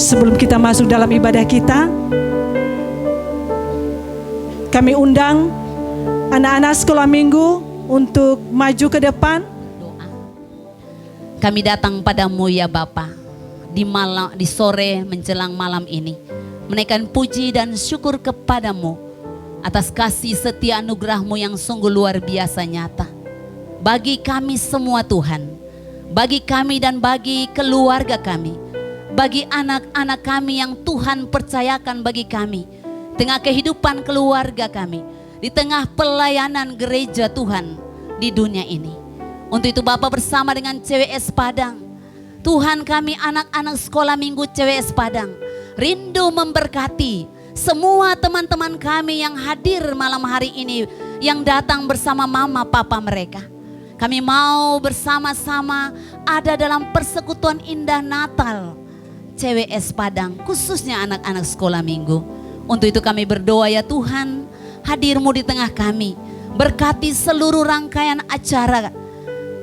Sebelum kita masuk dalam ibadah kita, kami undang anak-anak sekolah minggu untuk maju ke depan. Doa. Kami datang padamu ya Bapa, di sore menjelang malam ini, menaikkan puji dan syukur kepadamu atas kasih setia anugerah-Mu yang sungguh luar biasa nyata bagi kami semua Tuhan, bagi kami dan bagi keluarga kami, bagi anak-anak kami yang Tuhan percayakan bagi kami, tengah kehidupan keluarga kami, di tengah pelayanan gereja Tuhan di dunia ini. Untuk itu Bapa, bersama dengan CWS Padang, Tuhan, kami anak-anak sekolah minggu CWS Padang rindu memberkati semua teman-teman kami yang hadir malam hari ini, yang datang bersama mama papa mereka. Kami mau bersama-sama ada dalam persekutuan indah Natal CWS Padang, khususnya anak-anak sekolah minggu. Untuk itu kami berdoa ya Tuhan, hadir-Mu di tengah kami, berkati seluruh rangkaian acara,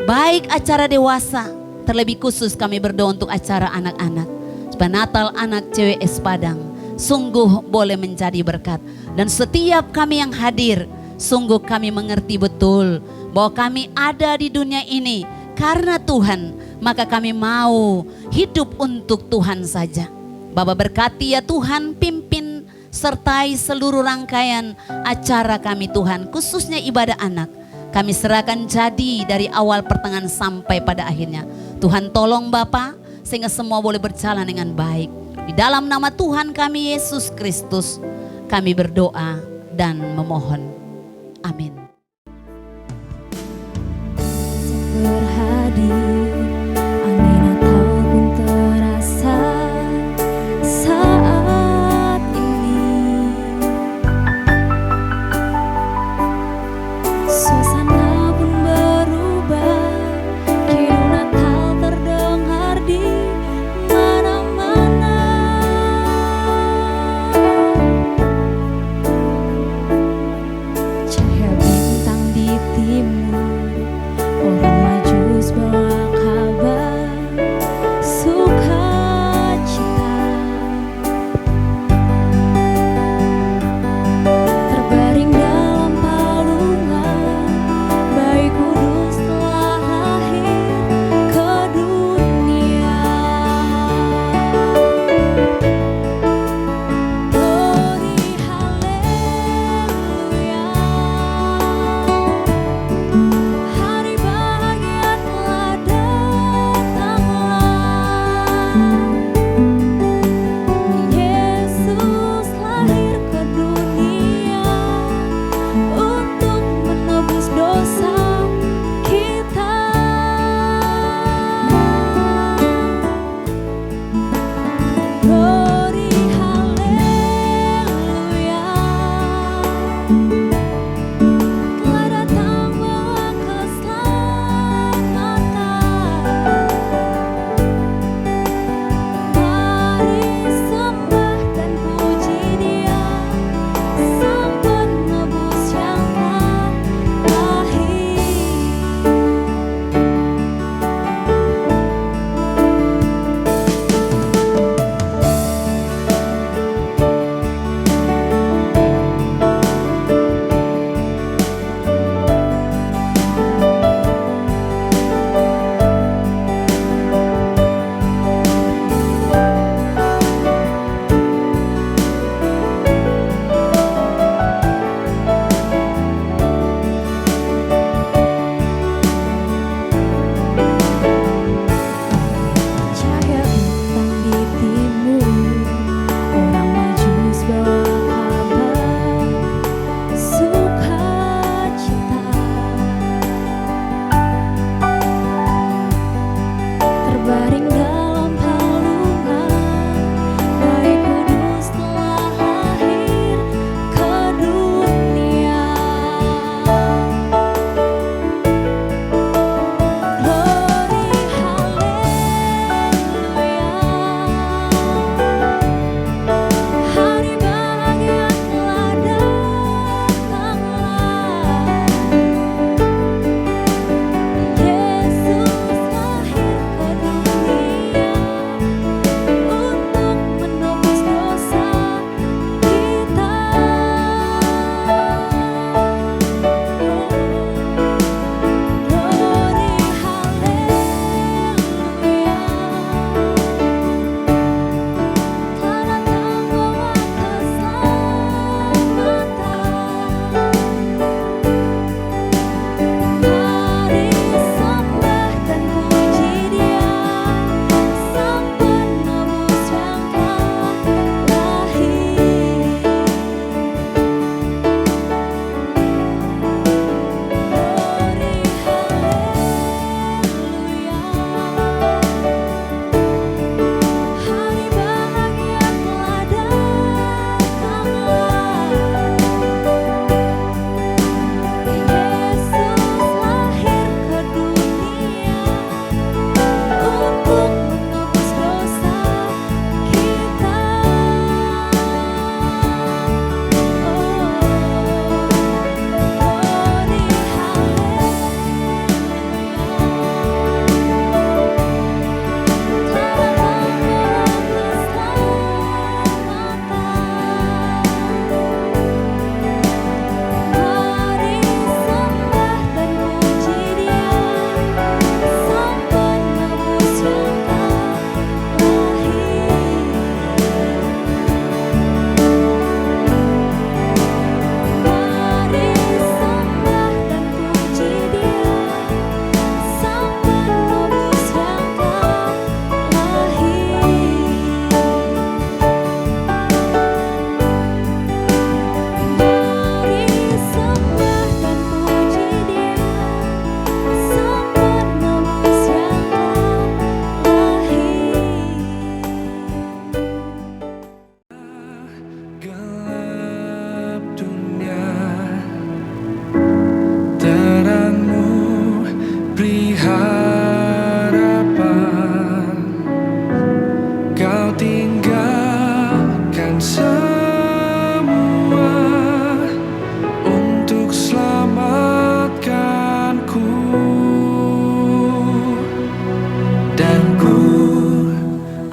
baik acara dewasa, terlebih khusus kami berdoa untuk acara anak-anak, supaya Natal anak CWS Padang sungguh boleh menjadi berkat. Dan setiap kami yang hadir, sungguh kami mengerti betul bahwa kami ada di dunia ini karena Tuhan, maka kami mau hidup untuk Tuhan saja. Bapa, berkati ya Tuhan, pimpin sertai seluruh rangkaian acara kami Tuhan, khususnya ibadah anak. Kami serahkan jadi dari awal pertengahan sampai pada akhirnya. Tuhan tolong Bapa, sehingga semua boleh berjalan dengan baik. Di dalam nama Tuhan kami Yesus Kristus, kami berdoa dan memohon. Amin. Berhadir, angin Natal pun terasa saat ini. Suasana pun berubah, kini Natal terdengar di mana-mana. Cahaya bintang di timur, orang Majus bawa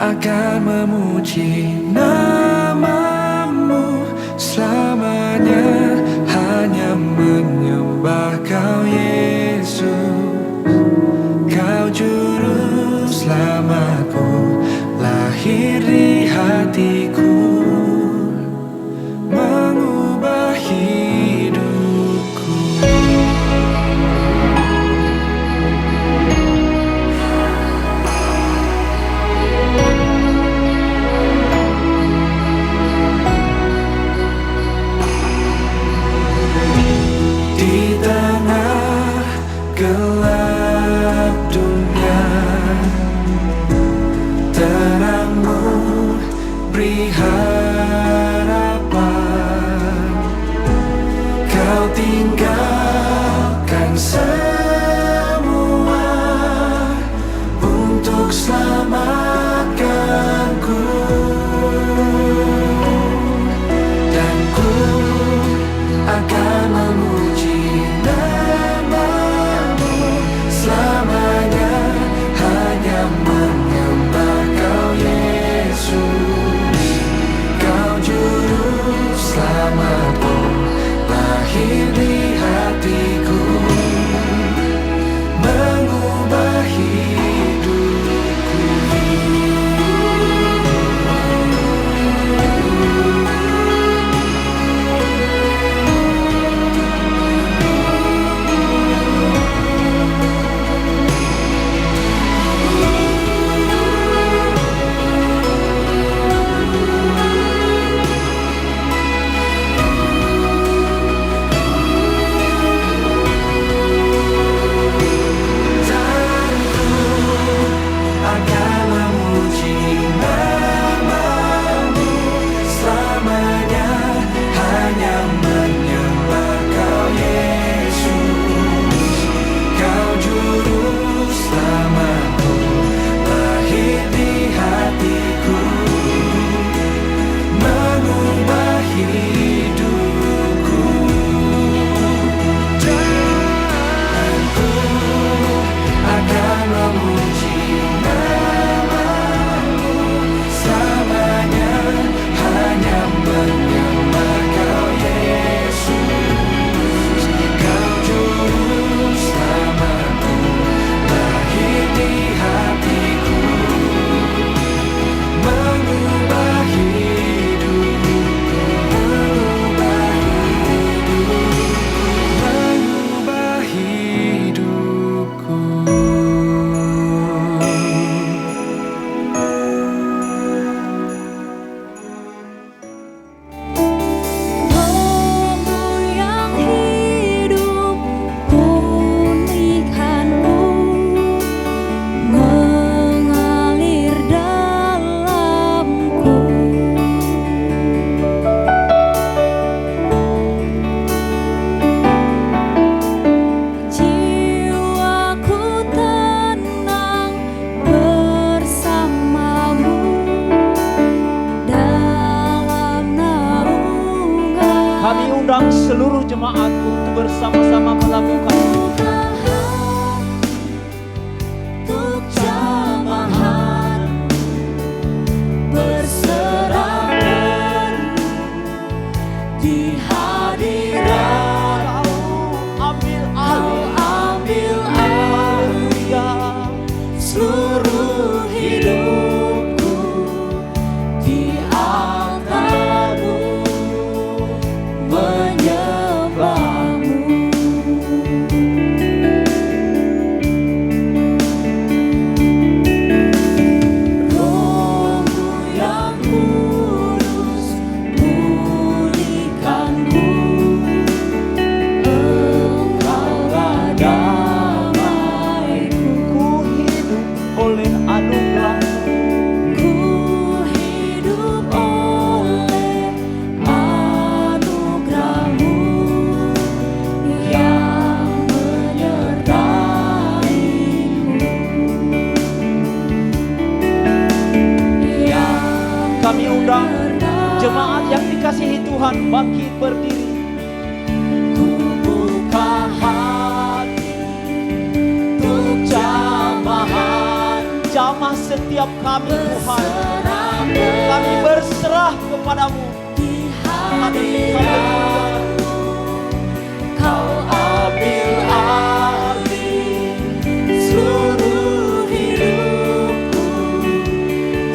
akan memuji nama-Mu selamanya, hanya menyembah Kau Yesus. Kau juru selamatku, lahir di hatiku, mengubah hidupku. Di tengah gelap dunia, terang-Mu beri harapan. Kau tinggalkan semua untuk selamatkanku, dan ku akan memuji nama-Mu selamanya, hanya menyembah Kau Yesus. Kau juru selamatku, lahir di hatiku, mengubah hidupku. Akan memuji nama-Mu selamanya, hanya menyembah Kau Yesus. Kau juru selamatku, lahir di hatiku, mengubah hidupku. Dan ku akan memuji nama-Mu selamanya, hanya menyembah Kau Yesus. Kau juru selamatku, lahir di hatiku, mengubah hidupku, mengubah hidupku. Roh-Mu yang hidup, pulihkan-Mu mengalir dalamku. Jiwaku tenang bersama-Mu dalam naungan. Kami undang seluruh jemaat untuk bersama-sama melakukan Untuk jamahan berserah di hadirat. ambil Ambil alih seluruh hidupku di angkat-Mu, menyembah-Mu. Roh-Mu yang kudus, pulihkan-Ku. Engkaulah damaiku. ku hidup oleh anugerah-Mu. Ku hidup oleh anugerah-Mu yang menyertai-Ku. Kami undang jemaat yang dikasihi Tuhan bangkit berdiri. Ku buka hati untuk jamahan jamah setiap kami Tuhan. Kami berserah kepadamu. Haleluya. Kau ambil alih seluruh hidupku,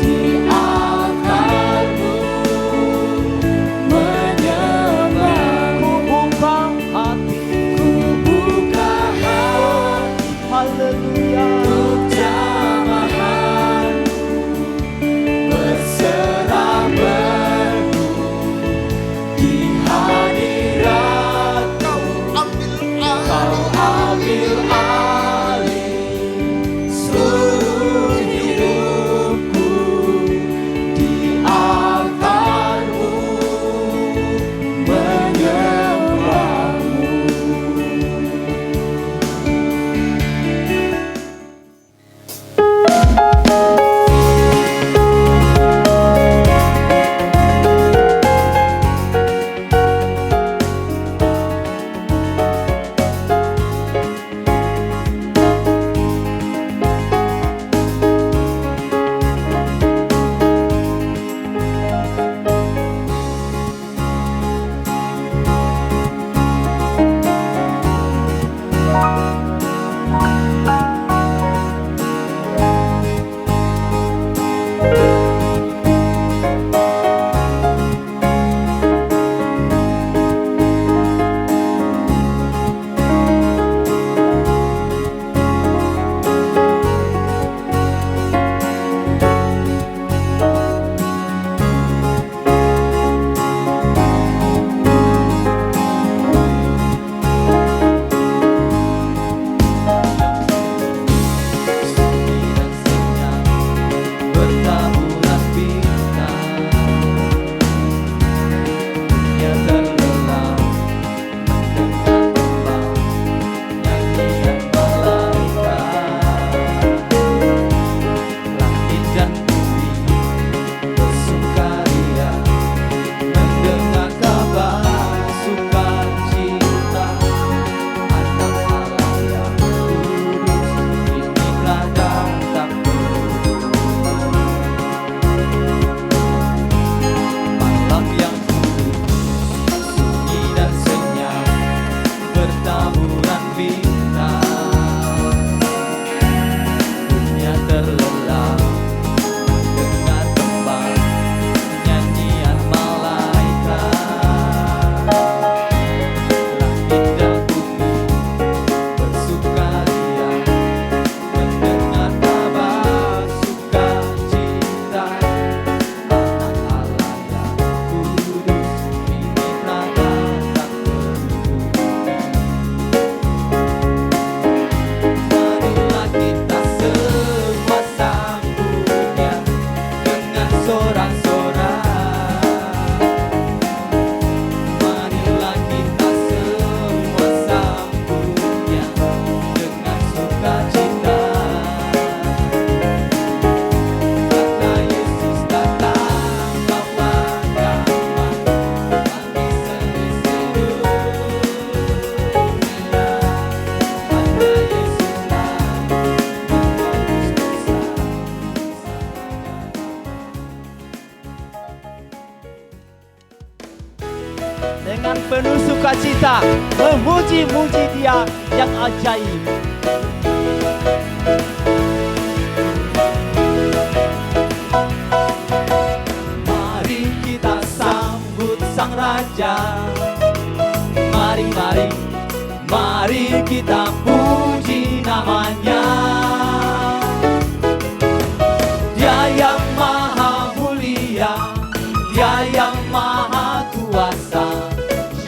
di altarmu menyembahmu. Ku buka hati, haleluya, untuk jamahan, berserah penuh di hadiratmu. Kau ambil alih seluruh hidupku, di altarmu menyembahmu. Bertaburan bintang, dunia terlelap mendengar tembang nyanyian malaikat. Langit dan bumi bersukaria mendengar kabar sukacita. Anak Allah yang kudus, inilah datangmu. Malam yang kudus, sunyi dan senyap, bertaburan bintang. Dunia terlelap mendengar tembang nyanyian malaikat. Langit dan bumi bersukaria mendengar kabar sukacita. Anak Allah yang kudus, inilah datangmu. Marilah kita semua sambutnya dengan sorak-sorak. Marilah kita semua sambutnya dengan sukacita. Karena Yesus datang bawa damai bagi seluruh dunia. Karena Yesus datang menghapus dosa. Dengan penuh sukacita memuji-muji Dia yang ajaib. Mari kita sambut Sang Raja. Mari, mari, mari kita puji namanya. Dia yang maha mulia, Dia yang maha kuasa.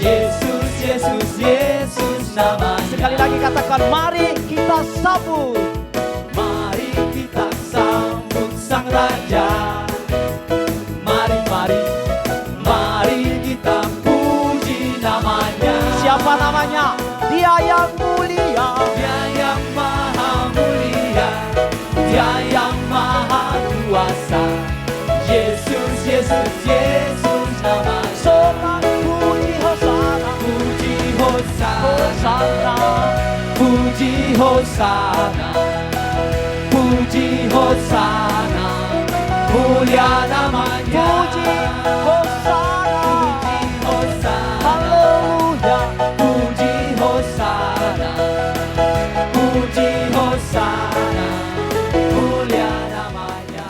Yesus, Yesus, Yesus namanya. Sekali lagi katakan, mari kita sambut. Mari kita sambut Sang Raja. Mari, mari, mari kita puji namanya. Siapa namanya? Dia yang mulia, Dia yang maha mulia, Dia yang maha kuasa. Yesus, Yesus, Yesus namanya. Sorak puji hosana, puji hosana, puji hosana, puji hosana. mulia namanya. Puji Hosana, haleluya. Puji Hosana, puji Hosana, mulia namanya.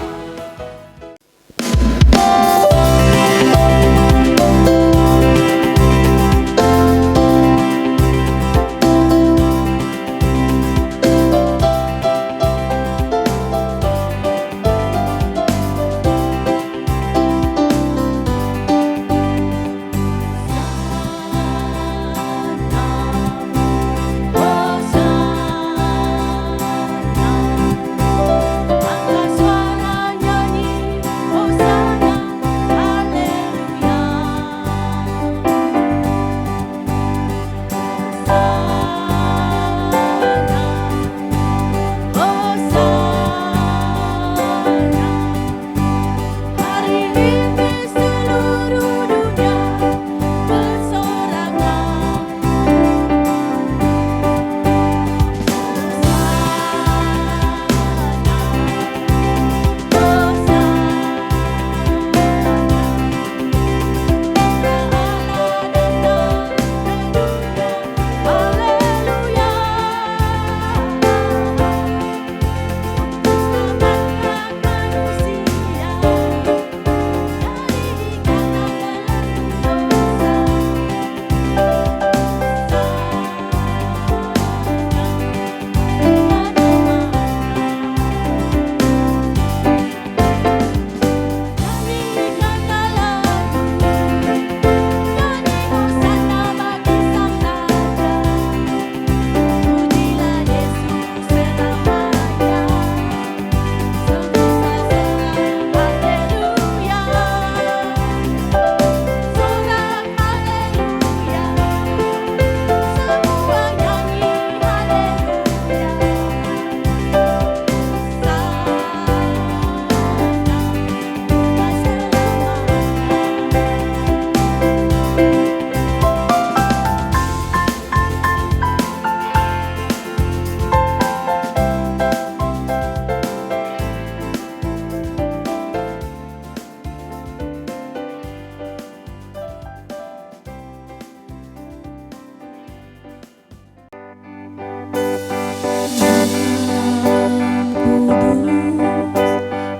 Angkat suara nyanyi Hosana, haleluya. Hosana, hari ini seluruh dunia bersorak.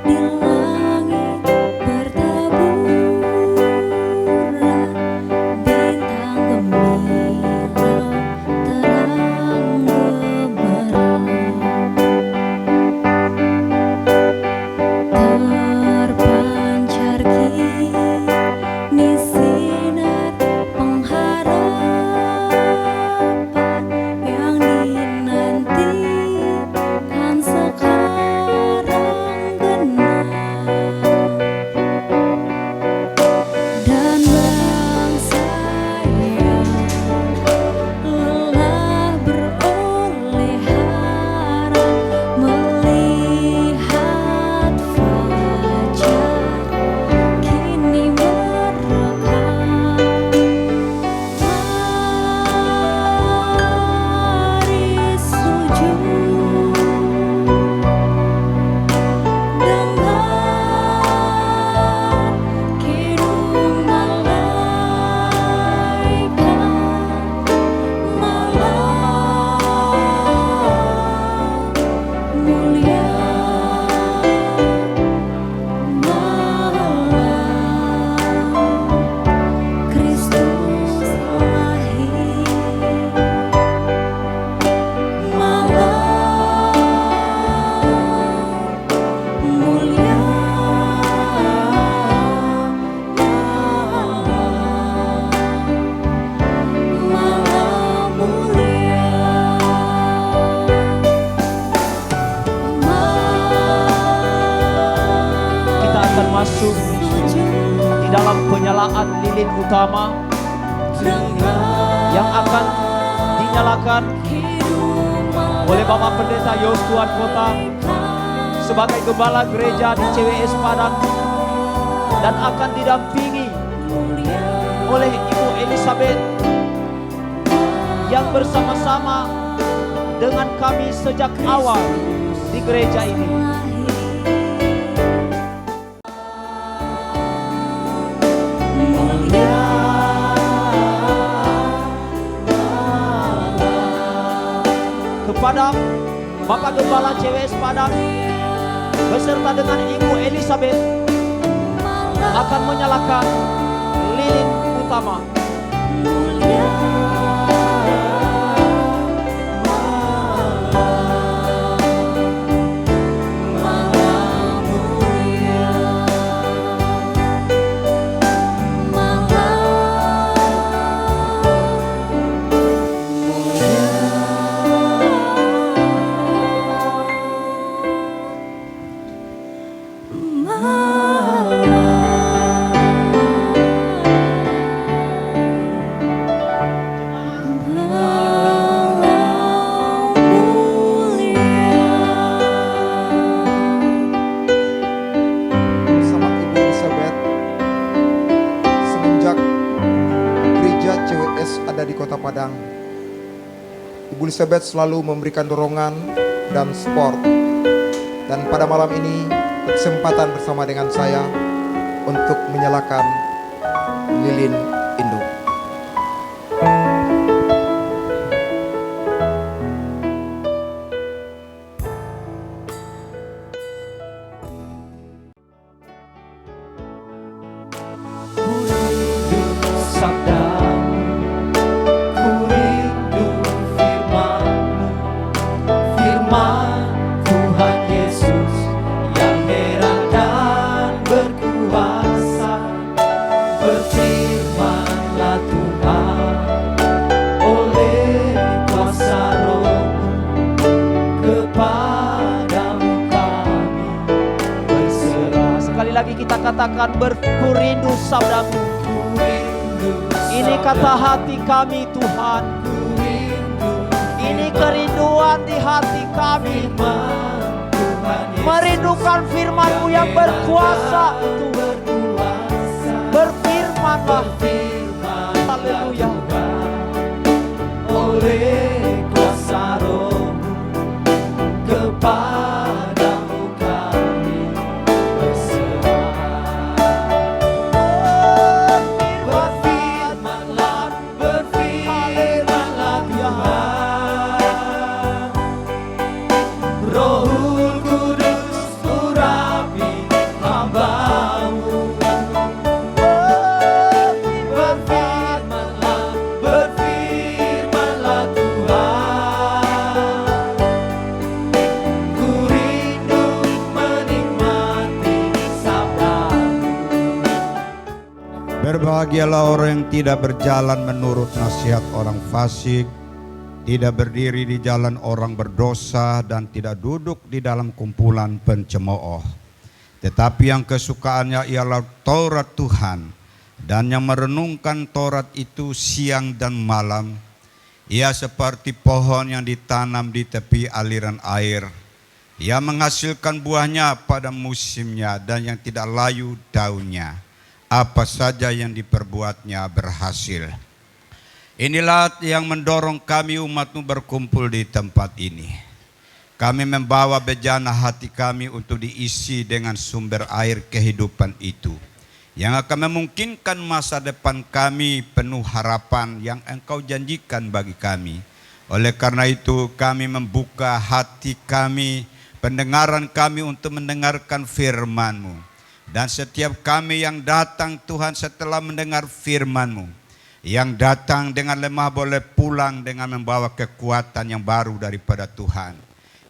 Di langit bertaburan bintang gemilang terang benderang, terpancar kini sinar pengharapan yang dinantikan sekarang genap. Dan bangsa yang lelah beroleh harap melihat fajar kini merekam. Mari sujud dengar kidung malaikat malam mulia, malam Kristus lahir, malam mulia, malam mulia, Kita akan masuk di dalam penyalaan lilin utama yang akan dinyalakan oleh Bapak Pendeta Yostuan Kota sebagai gembala gereja di CWS Padang, dan akan didampingi oleh Ibu Elizabeth yang bersama-sama dengan kami sejak awal di gereja ini. Bapak Gembala CWS Padang beserta dengan Ibu Elizabeth akan menyalakan lilin utama. Bersama Ibu Elizabeth, semenjak gereja CWS ada di Kota Padang, Ibu Elizabeth selalu memberikan dorongan dan support. Dan pada malam ini kesempatan bersama dengan saya untuk menyalakan lilin induk. Sabdamu, ku rindu firman-Mu, firman Tuhan Yesus yang merah dan berkuasa. Berfirmanlah Tuhan oleh kuasa Roh-Mu, kepadamu kami berserah. Sekali lagi kita katakan berkurindu sabdamu. Ini kata hati kami Tuhan. Ini kerinduan di hati kami. Merindukan firman-Mu yang berkuasa Tuhan. Berfirmanlah. Haleluya. Oleh kuasa Roh-Mu, kepadamu kami berserah. Berfirmanlah, berfirmanlah Tuhan. Rohul Kudus urapi hamba-Mu. Berfirmanlah, berfirmanlah Tuhan. Ku rindu menikmati sabda-Mu. Berbahagialah orang yang tidak berjalan menurut nasihat orang fasik, tidak berdiri di jalan orang berdosa, dan tidak duduk di dalam kumpulan pencemooh. Tetapi yang kesukaannya ialah Taurat Tuhan, dan yang merenungkan Taurat itu siang dan malam. Ia seperti pohon yang ditanam di tepi aliran air. Ia menghasilkan buahnya pada musimnya, dan yang tidak layu daunnya. Apa saja yang diperbuatnya berhasil. Inilah yang mendorong kami umat-Mu berkumpul di tempat ini. Kami membawa bejana hati kami untuk diisi dengan sumber air kehidupan itu, yang akan memungkinkan masa depan kami penuh harapan yang Engkau janjikan bagi kami. Oleh karena itu kami membuka hati kami, pendengaran kami untuk mendengarkan firman-Mu. Dan setiap kami yang datang Tuhan setelah mendengar firman-Mu, yang datang dengan lemah boleh pulang dengan membawa kekuatan yang baru daripada Tuhan.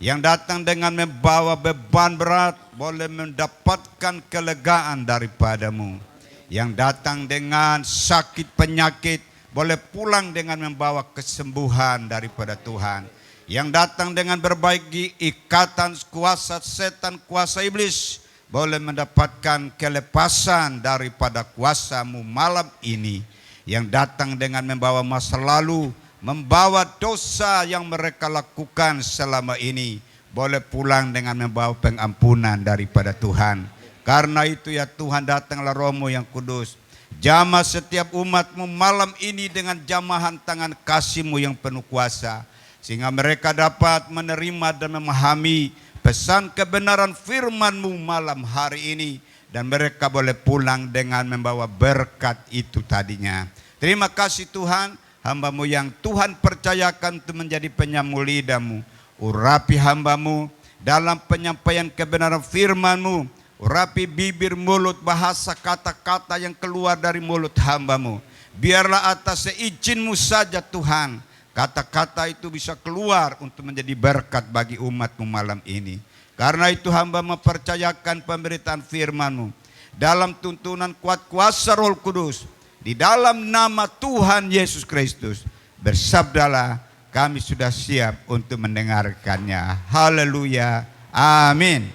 Yang datang dengan membawa beban berat boleh mendapatkan kelegaan daripada-Mu. Yang datang dengan sakit penyakit boleh pulang dengan membawa kesembuhan daripada Tuhan. Yang datang dengan berbagai ikatan kuasa setan, kuasa iblis, boleh mendapatkan kelepasan daripada kuasa-Mu malam ini. Yang datang dengan membawa masa lalu, membawa dosa yang mereka lakukan selama ini, boleh pulang dengan membawa pengampunan daripada Tuhan. Karena itu ya Tuhan, datanglah Roh-Mu yang kudus, jamah setiap umat-Mu malam ini dengan jamahan tangan kasih-Mu yang penuh kuasa, sehingga mereka dapat menerima dan memahami pesan kebenaran firman-Mu malam hari ini, dan mereka boleh pulang dengan membawa berkat itu tadinya. Terima kasih Tuhan, hamba-Mu yang Tuhan percayakan untuk menjadi penyamu lidah-Mu, urapi hambamu dalam penyampaian kebenaran firman-Mu, urapi bibir, mulut, bahasa, kata-kata yang keluar dari mulut hambamu. Biarlah atas seizin-Mu saja Tuhan, kata-kata itu bisa keluar untuk menjadi berkat bagi umat-Mu malam ini. Karena itu hamba mempercayakan pemberitaan firman-Mu dalam tuntunan kuat kuasa Roh Kudus, di dalam nama Tuhan Yesus Kristus. Bersabdalah, kami sudah siap untuk mendengarkannya. Haleluya. Amin.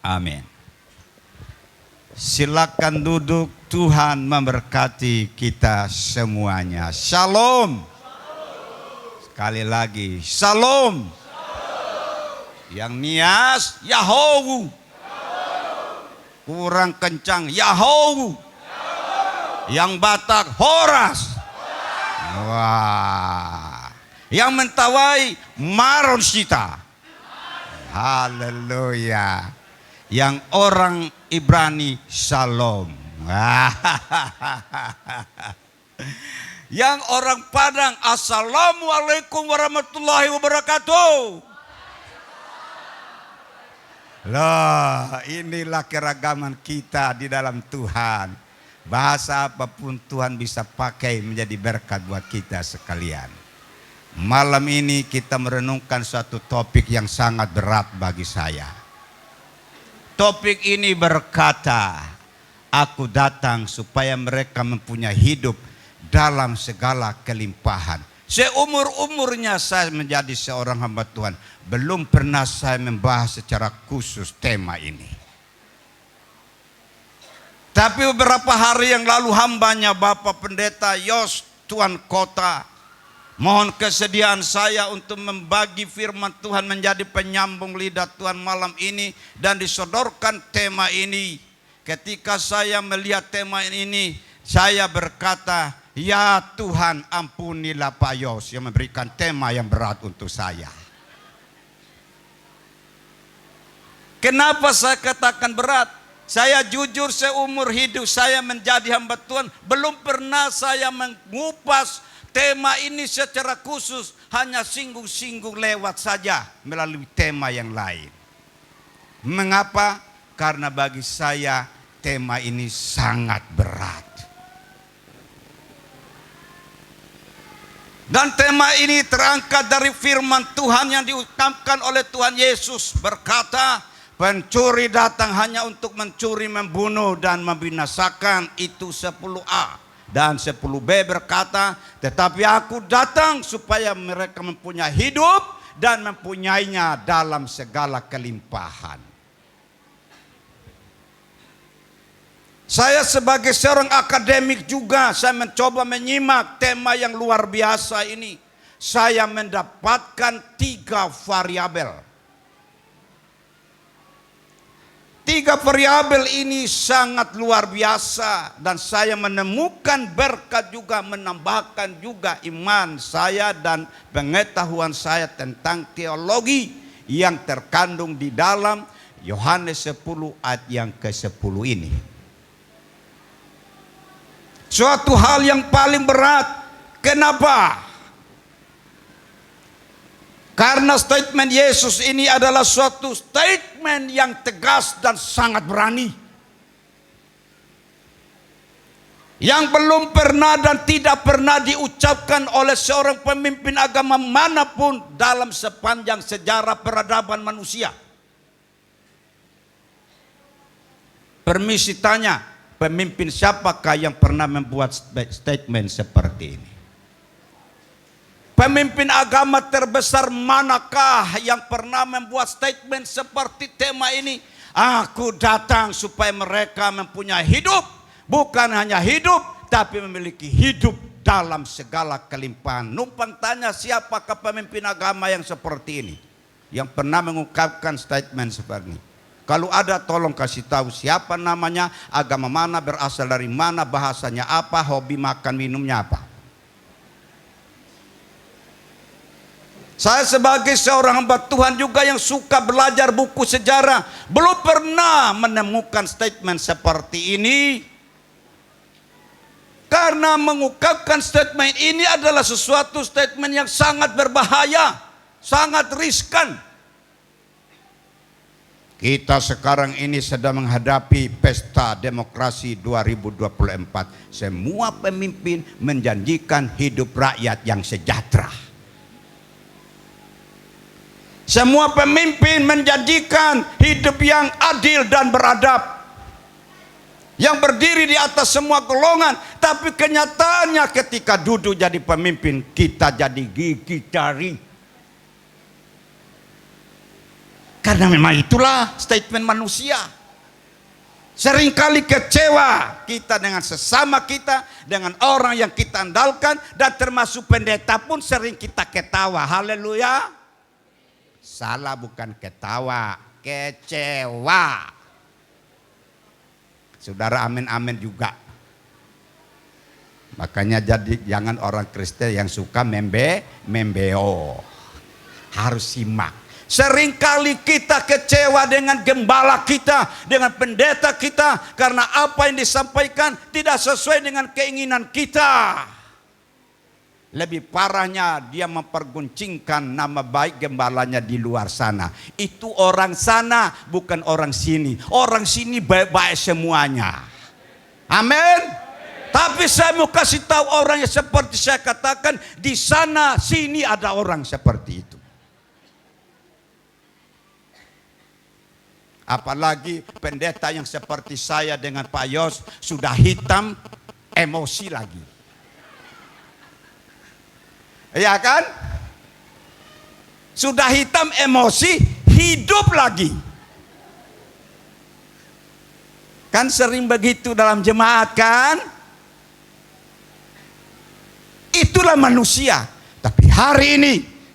Amin. Silakan duduk. Tuhan memberkati kita semuanya. Shalom. Sekali lagi, shalom. Yang Nias, Yahowu. Kurang kencang, Yahowu. Yang Batak, Horas. Wah. Yang Mentawai, Maron Sita. Haleluya. Yang orang Ibrani, Shalom. Yang orang Padang, Assalamualaikum warahmatullahi wabarakatuh. Loh, inilah keragaman kita di dalam Tuhan. Bahasa apapun Tuhan bisa pakai menjadi berkat buat kita sekalian. Malam ini kita merenungkan suatu topik yang sangat berat bagi saya. Topik ini berkata, aku datang supaya mereka mempunyai hidup dalam segala kelimpahan. Seumur-umurnya saya menjadi seorang hamba Tuhan, belum pernah saya membahas secara khusus tema ini. Tapi beberapa hari yang lalu hambanya Bapak Pendeta Yos Tuan Kota, mohon kesediaan saya untuk membagi firman Tuhan menjadi penyambung lidah Tuhan malam ini dan disodorkan tema ini. Ketika saya melihat tema ini, saya berkata, ya Tuhan, ampunilah Pak Yos yang memberikan tema yang berat untuk saya. Kenapa saya katakan berat? Saya jujur, seumur hidup saya menjadi hamba Tuhan, belum pernah saya mengupas tema ini secara khusus, hanya singgung-singgung lewat saja melalui tema yang lain. Mengapa? Karena bagi saya tema ini sangat berat. Dan tema ini terangkat dari firman Tuhan yang diungkapkan oleh Tuhan Yesus, berkata, pencuri datang hanya untuk mencuri, membunuh, dan membinasakan. Itu 10a. Dan 10b berkata, tetapi aku datang supaya mereka mempunyai hidup dan mempunyainya dalam segala kelimpahan. Saya sebagai seorang akademik juga, saya mencoba menyimak tema yang luar biasa ini. Saya mendapatkan 3 variabel. 3 variabel ini sangat luar biasa, dan saya menemukan berkat juga, menambahkan juga iman saya dan pengetahuan saya tentang teologi yang terkandung di dalam Yohanes 10 ayat yang ke-10 ini. Suatu hal yang paling berat. Kenapa? Karena statement Yesus ini adalah suatu statement yang tegas dan sangat berani. Yang belum pernah dan tidak pernah diucapkan oleh seorang pemimpin agama manapun dalam sepanjang sejarah peradaban manusia. Permisi tanya, pemimpin siapakah yang pernah membuat statement seperti ini? Pemimpin agama terbesar manakah yang pernah membuat statement seperti tema ini? Aku datang supaya mereka mempunyai hidup. Bukan hanya hidup, tapi memiliki hidup dalam segala kelimpahan. Numpang tanya, siapakah pemimpin agama yang seperti ini, yang pernah mengungkapkan statement seperti ini? Kalau ada, tolong kasih tahu siapa namanya, agama mana, berasal dari mana, bahasanya apa, hobi makan minumnya apa. Saya sebagai seorang hamba Tuhan juga yang suka belajar buku sejarah, belum pernah menemukan statement seperti ini. Karena mengungkapkan statement ini adalah sesuatu statement yang sangat berbahaya. sangat riskan. Kita sekarang ini sedang menghadapi pesta demokrasi 2024. Semua pemimpin menjanjikan hidup rakyat yang sejahtera. Semua pemimpin menjanjikan hidup yang adil dan beradab, yang berdiri di atas semua golongan. Tapi kenyataannya ketika duduk jadi pemimpin, kita jadi gigi jari. Karena memang itulah statement manusia. Seringkali kecewa kita dengan sesama kita, dengan orang yang kita andalkan, dan termasuk pendeta pun sering kita ketawa. Haleluya. Salah, bukan ketawa, kecewa. Saudara, amin-amin juga. Makanya jadi jangan orang Kristen yang suka membeo. Harus simak. Seringkali kita kecewa dengan gembala kita, dengan pendeta kita, karena apa yang disampaikan tidak sesuai dengan keinginan kita. Lebih parahnya, dia memperguncingkan nama baik gembalanya di luar sana. Itu orang sana, bukan orang sini. Orang sini baik-baik semuanya. Amin. Tapi saya mau kasih tahu orang yang seperti saya katakan, di sana sini ada orang seperti itu. Apalagi pendeta yang seperti saya dengan Pak Yos, sudah hitam, emosi lagi. Iya kan? Sudah hitam, emosi, hidup lagi. Kan sering begitu dalam jemaat kan? Itulah manusia. Tapi hari ini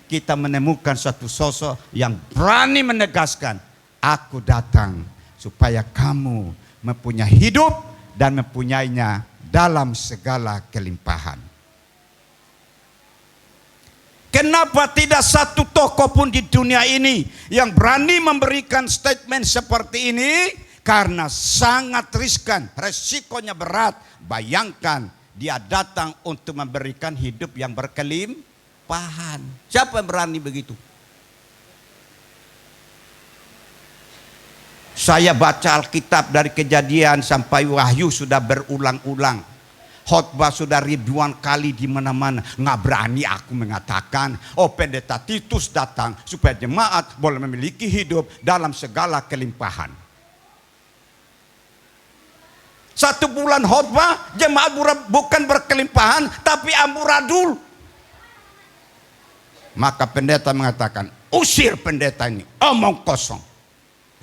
kita menemukan suatu sosok yang berani menegaskan, aku datang supaya kamu mempunyai hidup dan mempunyainya dalam segala kelimpahan. Kenapa tidak satu tokoh pun di dunia ini yang berani memberikan statement seperti ini? Karena sangat riskan, resikonya berat. Bayangkan dia datang untuk memberikan hidup yang berkelimpahan. Siapa yang berani begitu? Saya baca Alkitab dari Kejadian sampai Wahyu sudah berulang-ulang. Khotbah sudah ribuan kali di mana-mana. Nggak berani aku mengatakan, oh pendeta Titus datang supaya jemaat boleh memiliki hidup dalam segala kelimpahan. 1 bulan khotbah, jemaat bukan berkelimpahan tapi amburadul. Maka pendeta mengatakan, usir pendeta ini, omong kosong.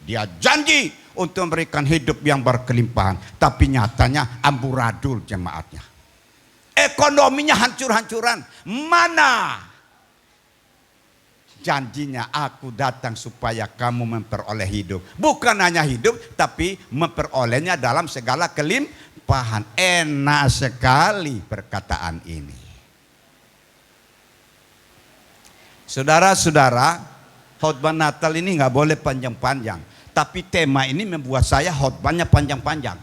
Dia janji untuk memberikan hidup yang berkelimpahan, tapi nyatanya amburadul jemaatnya. Ekonominya hancur-hancuran. Mana janjinya, aku datang supaya kamu memperoleh hidup. Bukan hanya hidup, tapi memperolehnya dalam segala kelimpahan. Enak sekali perkataan ini. Saudara-saudara, khotbah Natal ini nggak boleh panjang-panjang. Tapi tema ini membuat saya khotbahnya panjang-panjang.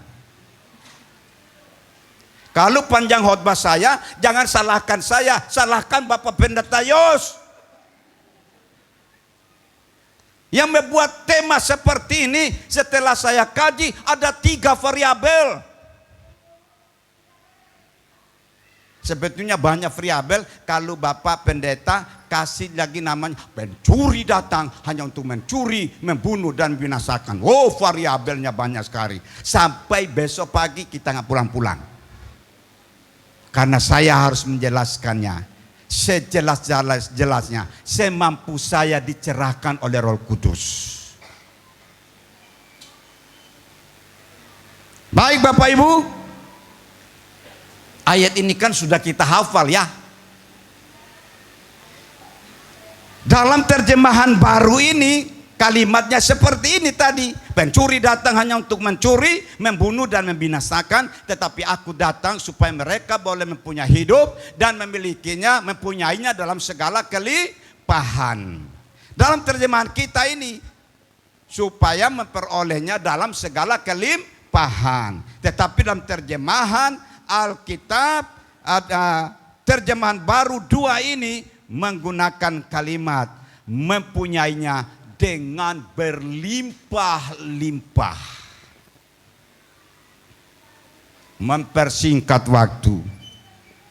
Kalau panjang khotbah saya, jangan salahkan saya, salahkan Bapak Pendeta Yos. Yang membuat tema seperti ini, setelah saya kaji, ada 3 variabel. Sebetulnya banyak variabel. Kalau Bapak Pendeta kasih lagi namanya pencuri datang hanya untuk mencuri, membunuh dan membinasakan. Oh, variabelnya banyak sekali. Sampai besok pagi kita nggak pulang-pulang. Karena saya harus menjelaskannya sejelas-jelasnya, semampu saya dicerahkan oleh Roh Kudus. Baik Bapak Ibu, ayat ini kan sudah kita hafal ya. Dalam terjemahan baru ini kalimatnya seperti ini tadi. Pencuri datang hanya untuk mencuri, membunuh dan membinasakan. Tetapi aku datang supaya mereka boleh mempunyai hidup dan memilikinya, mempunyainya dalam segala kelimpahan. Dalam terjemahan kita ini, supaya memperolehnya dalam segala kelimpahan. Tetapi dalam terjemahan Alkitab, terjemahan baru 2 ini menggunakan kalimat mempunyainya dengan berlimpah-limpah. Mempersingkat waktu,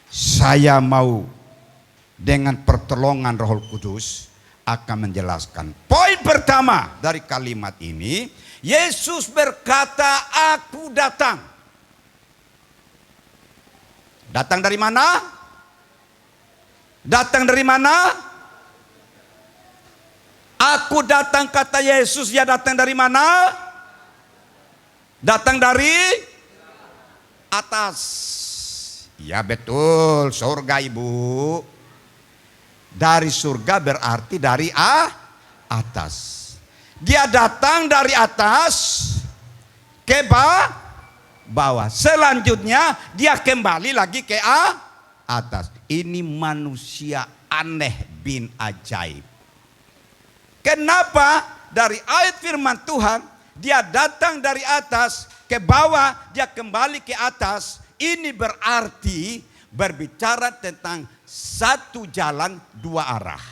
saya mau dengan pertolongan Roh Kudus akan menjelaskan. Poin pertama dari kalimat ini, Yesus berkata, "Aku datang." Datang dari mana? Datang dari mana? Aku datang, kata Yesus. Dia datang dari mana? Datang dari atas. Ya betul, surga Ibu. Dari surga berarti dari atas. Dia datang dari atas ke bawah. Selanjutnya dia kembali lagi ke atas. Ini manusia aneh bin ajaib. Kenapa dari ayat firman Tuhan dia datang dari atas ke bawah, dia kembali ke atas? Ini berarti berbicara tentang satu jalan dua arah.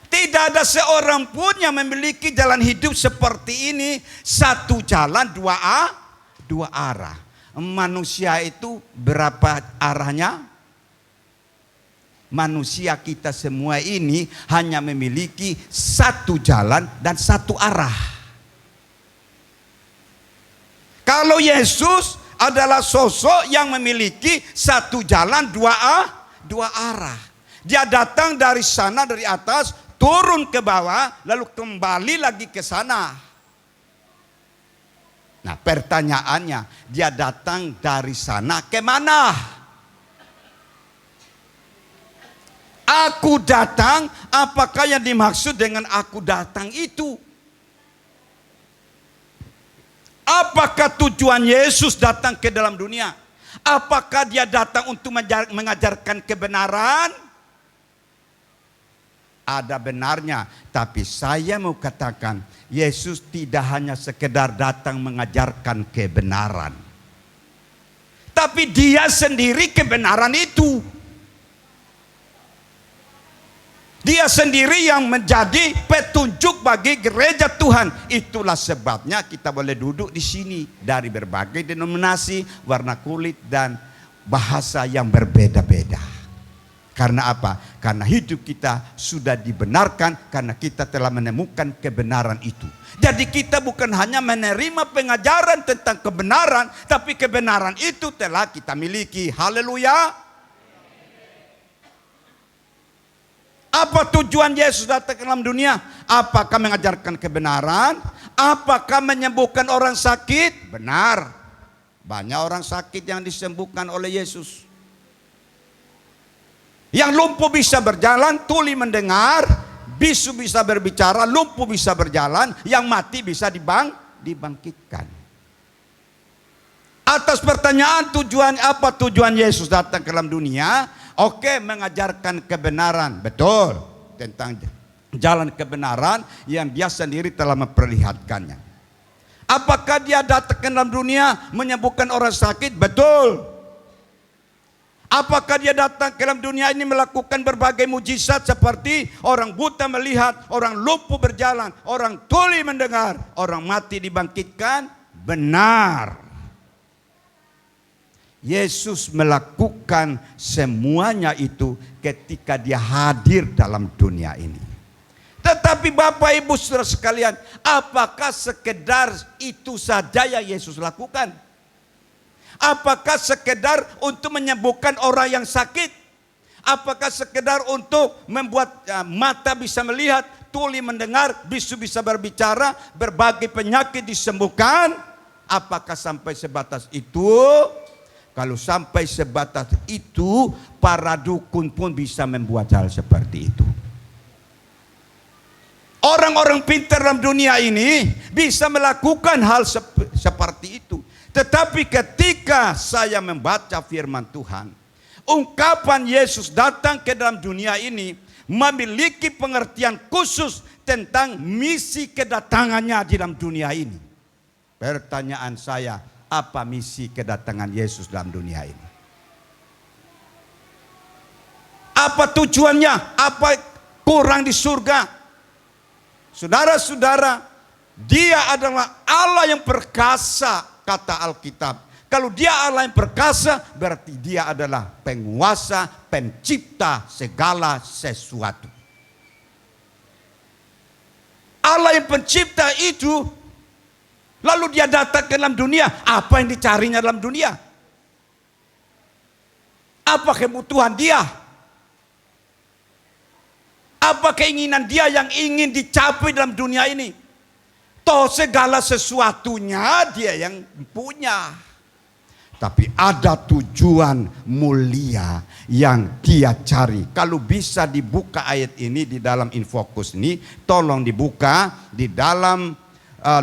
Tidak ada seorang pun yang memiliki jalan hidup seperti ini, satu jalan dua arah. Manusia itu berapa arahnya? Manusia kita semua ini hanya memiliki satu jalan dan satu arah. Kalau Yesus adalah sosok yang memiliki satu jalan dua arah. Dia datang dari sana, dari atas, turun ke bawah, lalu kembali lagi ke sana. Nah, pertanyaannya, dia datang dari sana ke mana? Aku datang, apakah yang dimaksud dengan aku datang itu? Apakah tujuan Yesus datang ke dalam dunia? Apakah dia datang untuk mengajarkan kebenaran? Ada benarnya, tapi saya mau katakan, Yesus tidak hanya sekedar datang mengajarkan kebenaran, tapi dia sendiri kebenaran itu. Dia sendiri yang menjadi petunjuk bagi gereja Tuhan. Itulah sebabnya kita boleh duduk di sini dari berbagai denominasi, warna kulit dan bahasa yang berbeda-beda. Karena apa? Karena hidup kita sudah dibenarkan karena kita telah menemukan kebenaran itu. Jadi kita bukan hanya menerima pengajaran tentang kebenaran, tapi kebenaran itu telah kita miliki. Haleluya. Apa tujuan Yesus datang ke dalam dunia? Apakah mengajarkan kebenaran? Apakah menyembuhkan orang sakit? Benar. Banyak orang sakit yang disembuhkan oleh Yesus. Yang lumpuh bisa berjalan, tuli mendengar, bisu bisa berbicara, lumpuh bisa berjalan, yang mati bisa dibangkitkan. Atas pertanyaan apa tujuan Yesus datang ke dalam dunia? Oke, mengajarkan kebenaran, betul, tentang jalan kebenaran yang dia sendiri telah memperlihatkannya. Apakah dia datang ke dalam dunia menyembuhkan orang sakit? Betul. Apakah dia datang ke dalam dunia ini melakukan berbagai mujizat seperti orang buta melihat, orang lumpuh berjalan, orang tuli mendengar, orang mati dibangkitkan? Benar. Yesus melakukan semuanya itu ketika dia hadir dalam dunia ini. Tetapi Bapak Ibu Saudara sekalian, apakah sekedar itu saja yang Yesus lakukan? Apakah sekedar untuk menyembuhkan orang yang sakit? Apakah sekedar untuk membuat mata bisa melihat, tuli mendengar, bisu bisa berbicara, berbagai penyakit disembuhkan? Apakah sampai sebatas itu? Kalau sampai sebatas itu, para dukun pun bisa membuat hal seperti itu. Orang-orang pintar dalam dunia ini bisa melakukan hal seperti itu. Tetapi ketika saya membaca firman Tuhan, ungkapan Yesus datang ke dalam dunia ini memiliki pengertian khusus tentang misi kedatangannya di dalam dunia ini. Pertanyaan saya, apa misi kedatangan Yesus dalam dunia ini? Apa tujuannya? Apa kurang di surga? Saudara-saudara, Dia adalah Allah yang perkasa, kata Alkitab. Kalau Dia Allah yang perkasa, berarti Dia adalah penguasa, pencipta segala sesuatu. Allah yang pencipta itu, lalu Dia datang ke dalam dunia. Apa yang dicarinya dalam dunia? Apa kebutuhan Dia? Apa keinginan Dia yang ingin dicapai dalam dunia ini? Toh segala sesuatunya Dia yang punya. Tapi ada tujuan mulia yang Dia cari. Kalau bisa dibuka ayat ini di dalam Infokus ini, tolong dibuka di dalam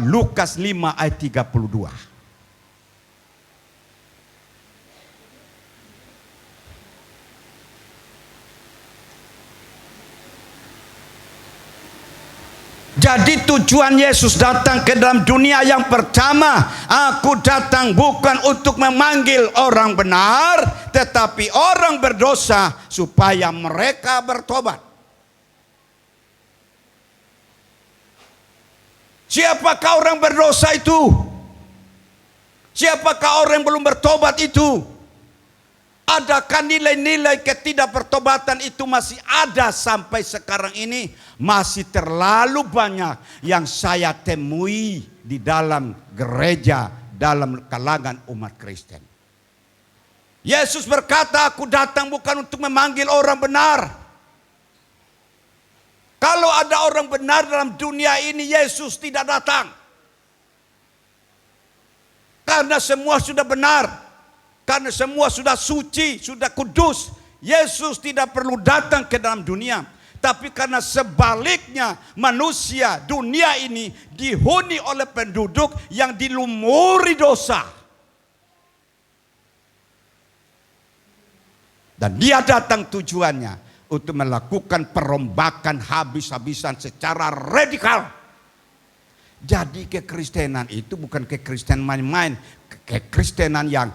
Lukas 5 ayat 32. Jadi tujuan Yesus datang ke dalam dunia yang pertama, aku datang bukan untuk memanggil orang benar, tetapi orang berdosa supaya mereka bertobat. Siapakah orang berdosa itu? Siapakah orang yang belum bertobat itu? Adakah nilai-nilai ketidakpertobatan itu masih ada sampai sekarang ini? Masih terlalu banyak yang saya temui di dalam gereja, dalam kalangan umat Kristen. Yesus berkata, aku datang bukan untuk memanggil orang benar. Kalau ada orang benar dalam dunia ini, Yesus tidak datang. Karena semua sudah benar. Karena semua sudah suci, sudah kudus. Yesus tidak perlu datang ke dalam dunia. Tapi karena sebaliknya manusia dunia ini dihuni oleh penduduk yang dilumuri dosa. Dan Dia datang tujuannya untuk melakukan perombakan habis-habisan secara radikal. Jadi kekristenan itu bukan kekristenan main-main, kekristenan yang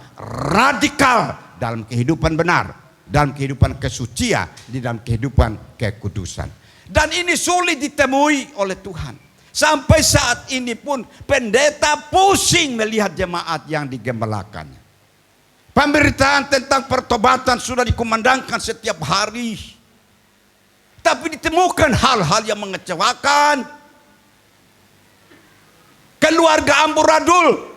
radikal dalam kehidupan benar, dalam kehidupan kesucian, di dalam kehidupan kekudusan. Dan ini sulit ditemui oleh Tuhan. Sampai saat ini pun pendeta pusing melihat jemaat yang digembalakannya. Pemberitaan tentang pertobatan sudah dikumandangkan setiap hari. Tapi ditemukan hal-hal yang mengecewakan. Keluarga amburadul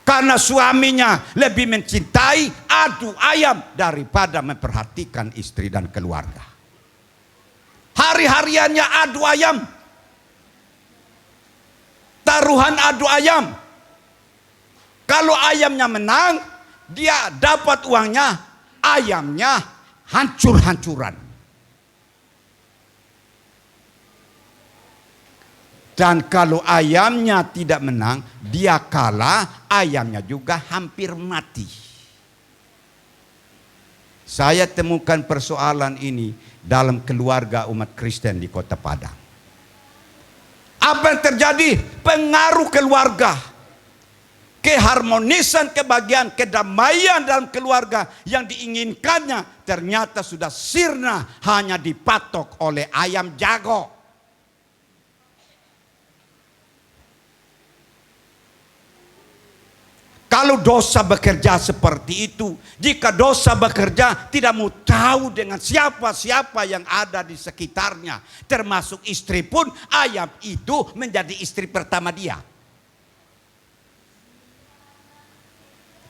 karena suaminya lebih mencintai adu ayam daripada memperhatikan istri dan keluarga. Hari-hariannya adu ayam, taruhan adu ayam. Kalau ayamnya menang, dia dapat uangnya, ayamnya hancur-hancuran. Dan kalau ayamnya tidak menang, dia kalah, ayamnya juga hampir mati. Saya temukan persoalan ini dalam keluarga umat Kristen di Kota Padang. Apa yang terjadi? Pengaruh keluarga. Keharmonisan, kebahagiaan, kedamaian dalam keluarga yang diinginkannya ternyata sudah sirna hanya dipatok oleh ayam jago. Kalau dosa bekerja seperti itu, jika dosa bekerja tidak mau tahu dengan siapa-siapa yang ada di sekitarnya, termasuk istri pun, ayam itu menjadi istri pertama dia.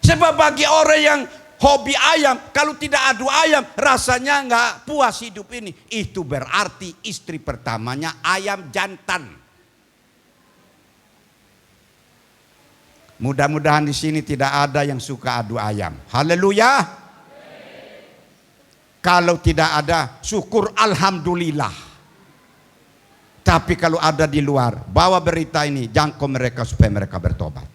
Sebab bagi orang yang hobi ayam, kalau tidak adu ayam, rasanya nggak puas hidup ini. Itu berarti istri pertamanya ayam jantan. Mudah-mudahan di sini tidak ada yang suka adu ayam. Haleluya. Kalau tidak ada, syukur alhamdulillah. Tapi kalau ada di luar, bawa berita ini, jangkau mereka supaya mereka bertobat.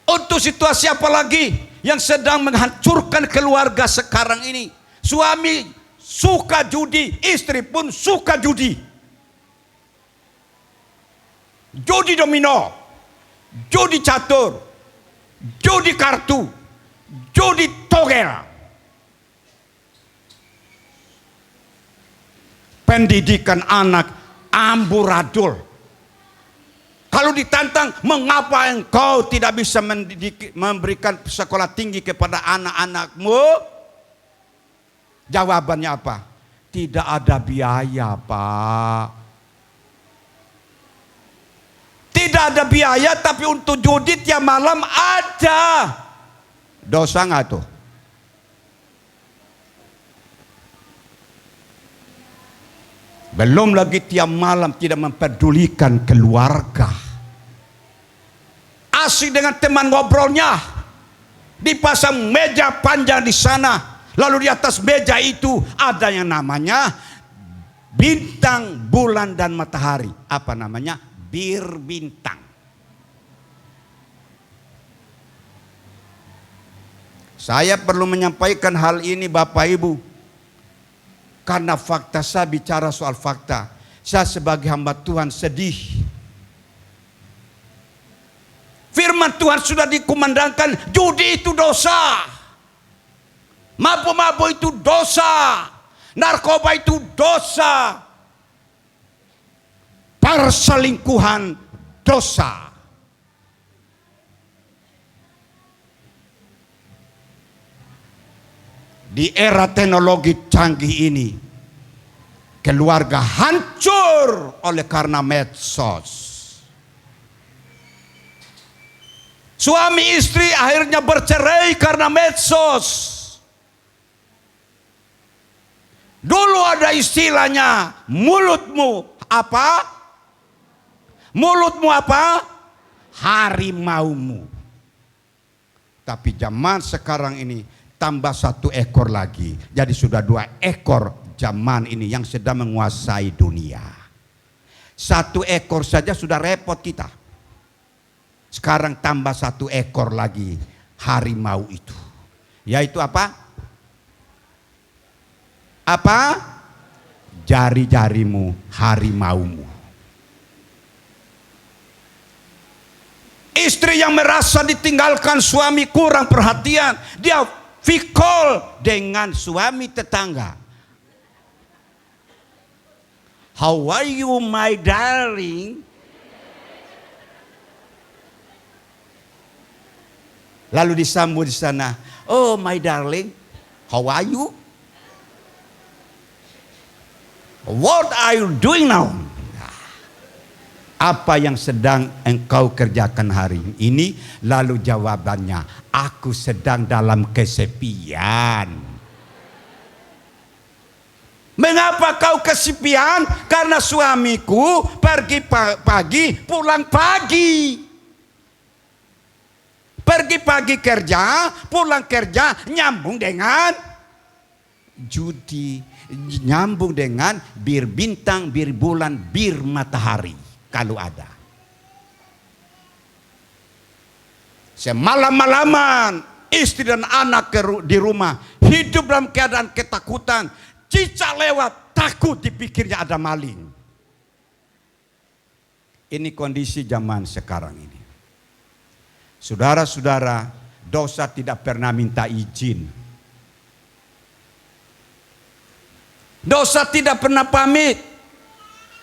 Untuk situasi apa lagi yang sedang menghancurkan keluarga sekarang ini? Suami suka judi, istri pun suka judi. Judi domino, judi catur, judi kartu, judi togel. pendidikan anak amburadul. Kalau ditantang, mengapa engkau tidak bisa memberikan sekolah tinggi kepada anak-anakmu? Jawabannya apa? Tidak ada biaya, Pak. Tidak ada biaya, tapi untuk judi tiap malam ada. Dosa nggak tuh? Belum lagi tiap malam tidak mempedulikan keluarga. Asik dengan teman ngobrolnya. Dipasang meja panjang di sana. Lalu di atas meja itu ada yang namanya bintang, bulan, dan matahari. Apa namanya? Bir bintang. Saya perlu menyampaikan hal ini Bapak Ibu. Karena fakta, saya bicara soal fakta. Saya sebagai hamba Tuhan sedih. Firman Tuhan sudah dikumandangkan, judi itu dosa. Mabuk-mabuk itu dosa. Narkoba itu dosa. Perselingkuhan dosa. Di era teknologi canggih ini, keluarga hancur oleh karena medsos. Suami istri akhirnya bercerai karena medsos. Dulu ada istilahnya, mulutmu apa? Mulutmu apa? Harimaumu. Tapi zaman sekarang ini tambah 1 ekor lagi. Jadi sudah 2 ekor zaman ini yang sedang menguasai dunia. 1 ekor saja sudah repot kita. Sekarang tambah 1 ekor lagi harimau itu. Yaitu apa? Apa? Jari-jarimu harimaumu. Istri yang merasa ditinggalkan suami, kurang perhatian, dia fikol dengan suami tetangga. How are you my darling? Lalu disambut di sana, oh my darling, how are you? What are you doing now? Apa yang sedang engkau kerjakan hari ini? Lalu jawabannya, aku sedang dalam kesepian. Mengapa kau kesepian? Karena suamiku pergi pagi, pulang pagi. Pergi pagi kerja, pulang kerja, nyambung dengan judi, nyambung dengan bir bintang, bir bulan, bir matahari. Kalau ada semalam-malaman istri dan anak di rumah hidup dalam keadaan ketakutan, cicak lewat takut dipikirnya ada maling. Ini kondisi zaman sekarang ini. Saudara-saudara, dosa tidak pernah minta izin. Dosa tidak pernah pamit.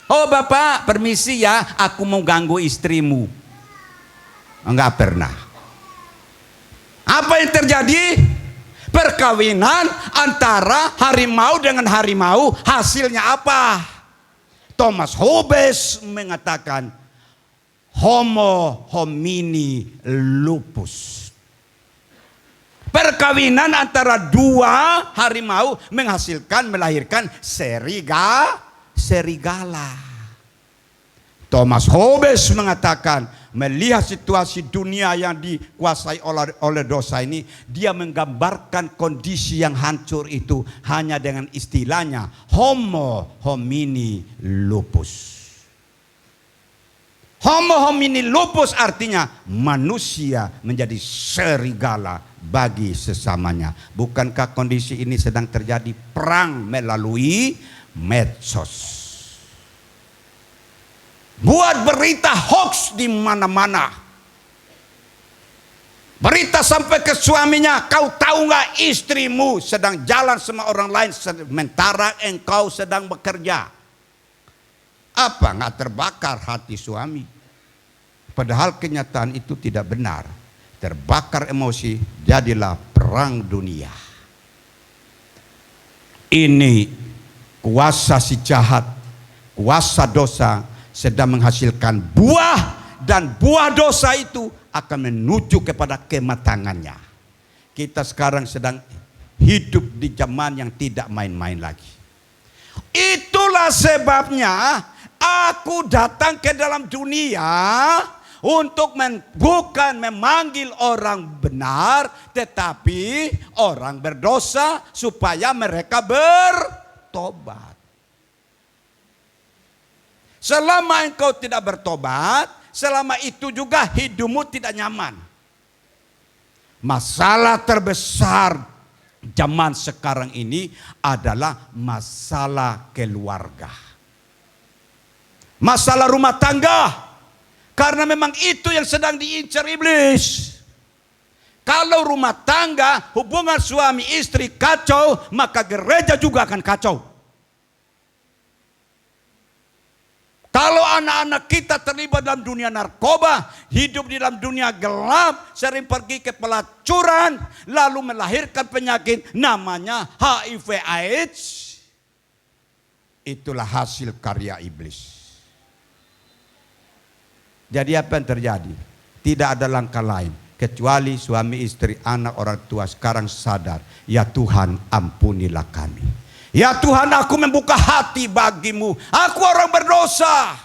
Oh Bapak, permisi ya, aku mau ganggu istrimu. Enggak pernah. Apa yang terjadi? Perkawinan antara harimau dengan harimau, hasilnya apa? Thomas Hobbes mengatakan, Homo homini lupus. Perkawinan antara 2 harimau melahirkan serigala. Thomas Hobbes mengatakan, melihat situasi dunia yang dikuasai oleh dosa ini, dia menggambarkan kondisi yang hancur itu hanya dengan istilahnya Homo homini lupus. Homo homini lupus artinya manusia menjadi serigala bagi sesamanya. Bukankah kondisi ini sedang terjadi perang melalui medsos? Buat berita hoax di mana-mana. Berita sampai ke suaminya, kau tahu nggak istrimu sedang jalan sama orang lain sementara engkau sedang bekerja. Apa nggak terbakar hati suami? Padahal kenyataan itu tidak benar. Terbakar emosi, jadilah perang dunia. Ini kuasa si jahat, kuasa dosa sedang menghasilkan buah, dan buah dosa itu akan menuju kepada kematangannya. Kita sekarang sedang hidup di zaman yang tidak main-main lagi. Itulah sebabnya aku datang ke dalam dunia untuk bukan memanggil orang benar, tetapi orang berdosa supaya mereka bertobat. Selama engkau tidak bertobat, selama itu juga hidupmu tidak nyaman. Masalah terbesar zaman sekarang ini adalah masalah keluarga. Masalah rumah tangga. Karena memang itu yang sedang diincar iblis. Kalau rumah tangga, hubungan suami istri kacau, maka gereja juga akan kacau. Kalau anak-anak kita terlibat dalam dunia narkoba, hidup di dalam dunia gelap, sering pergi ke pelacuran, lalu melahirkan penyakit namanya HIV/AIDS, itulah hasil karya iblis. Jadi apa yang terjadi? Tidak ada langkah lain kecuali suami istri, anak, orang tua sekarang sadar, ya Tuhan ampunilah kami. Ya Tuhan, aku membuka hati bagimu. Aku orang berdosa.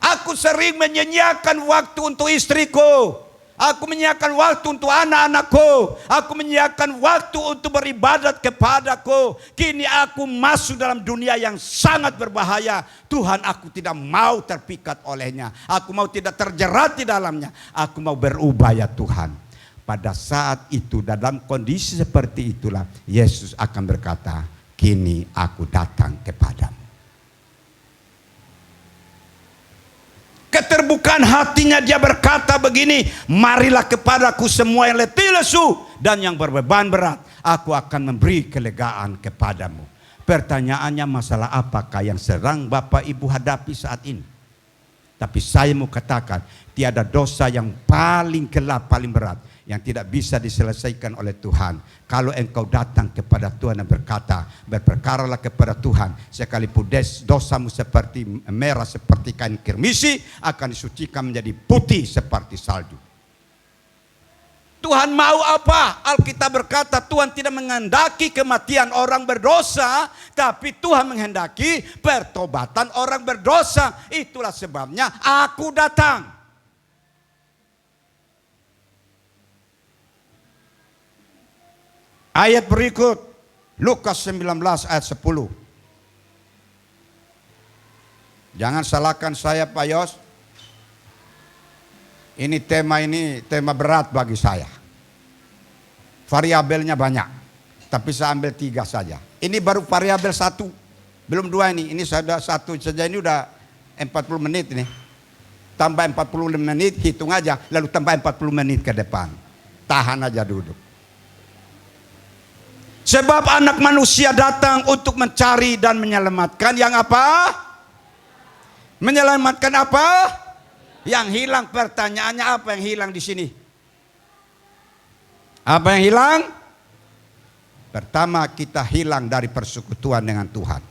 Aku sering menyia-nyiakan waktu untuk istriku. Aku menyiapkan waktu untuk anak-anakku. Aku menyiapkan waktu untuk beribadat kepadaku. Kini aku masuk dalam dunia yang sangat berbahaya. Tuhan, aku tidak mau terpikat olehnya. Aku mau tidak terjerat di dalamnya. Aku mau berubah ya Tuhan. Pada saat itu dalam kondisi seperti itulah Yesus akan berkata, kini aku datang kepadamu. Keterbukaan hatinya dia berkata begini, marilah kepadaku semua yang letih lesu dan yang berbeban berat, aku akan memberi kelegaan kepadamu. Pertanyaannya, masalah apakah yang sedang Bapak Ibu hadapi saat ini? Tapi saya mau katakan, tiada dosa yang paling gelap, paling berat, yang tidak bisa diselesaikan oleh Tuhan. Kalau engkau datang kepada Tuhan dan berkata, berperkaralah kepada Tuhan, sekalipun dosamu seperti merah seperti kain kirmisi, akan disucikan menjadi putih seperti salju. Tuhan mau apa? Alkitab berkata Tuhan tidak menghendaki kematian orang berdosa, tapi Tuhan menghendaki pertobatan orang berdosa. Itulah sebabnya aku datang. Ayat berikut, Lukas 19 ayat 10. Jangan salahkan saya Pak Yos. Ini tema berat bagi saya. Variabelnya banyak. Tapi saya ambil 3 saja. Ini baru variabel 1. Belum 2 ini. Ini sudah 1 saja, ini udah 40 menit ini. Tambah 40 menit, hitung aja. Lalu tambah 40 menit ke depan. Tahan aja duduk. Sebab anak manusia datang untuk mencari dan menyelamatkan yang apa? Menyelamatkan apa? Yang hilang. Pertanyaannya apa yang hilang di sini? Apa yang hilang? Pertama, kita hilang dari persekutuan dengan Tuhan.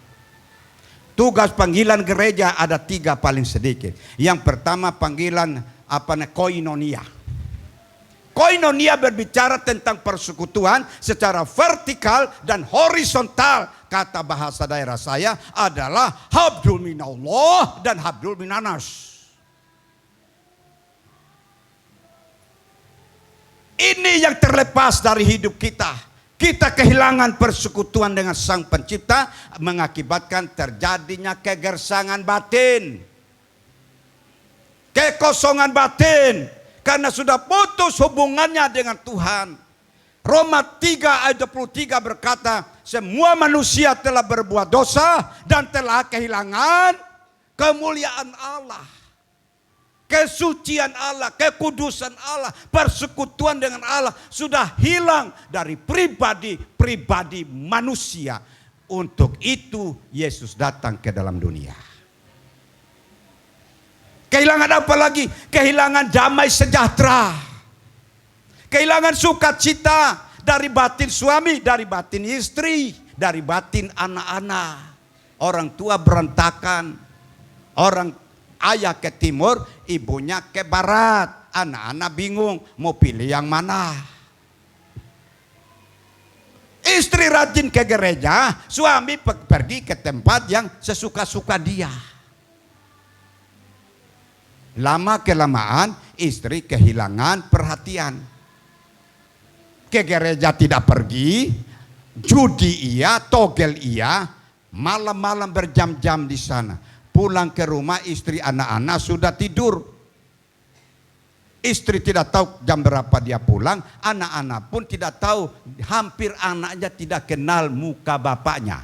Tugas panggilan gereja ada 3 paling sedikit. Yang pertama panggilan koinonia. Koinonia berbicara tentang persekutuan secara vertikal dan horizontal. Kata bahasa daerah saya adalah habdul minallah dan habdul minanas. Ini yang terlepas dari hidup kita. Kita kehilangan persekutuan dengan Sang Pencipta, mengakibatkan terjadinya kegersangan batin, kekosongan batin. Karena sudah putus hubungannya dengan Tuhan. Roma 3 ayat 23 berkata, semua manusia telah berbuat dosa dan telah kehilangan kemuliaan Allah, kesucian Allah, kekudusan Allah, persekutuan dengan Allah sudah hilang dari pribadi manusia. Untuk itu Yesus datang ke dalam dunia. Kehilangan apa lagi? Kehilangan damai sejahtera. Kehilangan sukacita dari batin suami, dari batin istri, dari batin anak-anak. Orang tua berantakan. Orang ayah ke timur, ibunya ke barat. Anak-anak bingung mau pilih yang mana. Istri rajin ke gereja, suami pergi ke tempat yang sesuka-suka dia. Lama-kelamaan istri kehilangan perhatian. Ke gereja tidak pergi, judi iya, togel iya, malam-malam berjam-jam di sana. Pulang ke rumah istri anak-anak sudah tidur. Istri tidak tahu jam berapa dia pulang, anak-anak pun tidak tahu, hampir anaknya tidak kenal muka bapaknya.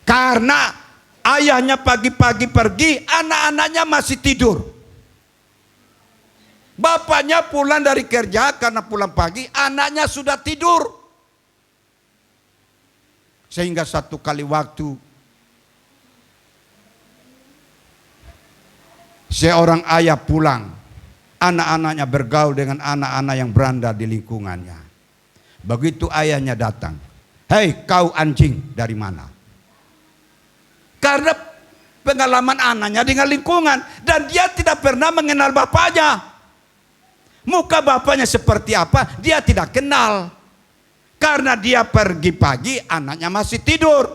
Karena ayahnya pagi-pagi pergi, anak-anaknya masih tidur. Bapaknya pulang dari kerja karena pulang pagi, anaknya sudah tidur. Sehingga satu kali waktu seorang ayah pulang, anak-anaknya bergaul dengan anak-anak yang beranda di lingkungannya. Begitu ayahnya datang, "Hei kau anjing, dari mana?" Karena pengalaman anaknya dengan lingkungan, dan dia tidak pernah mengenal bapaknya. Muka bapaknya seperti apa, dia tidak kenal. Karena dia pergi pagi, anaknya masih tidur.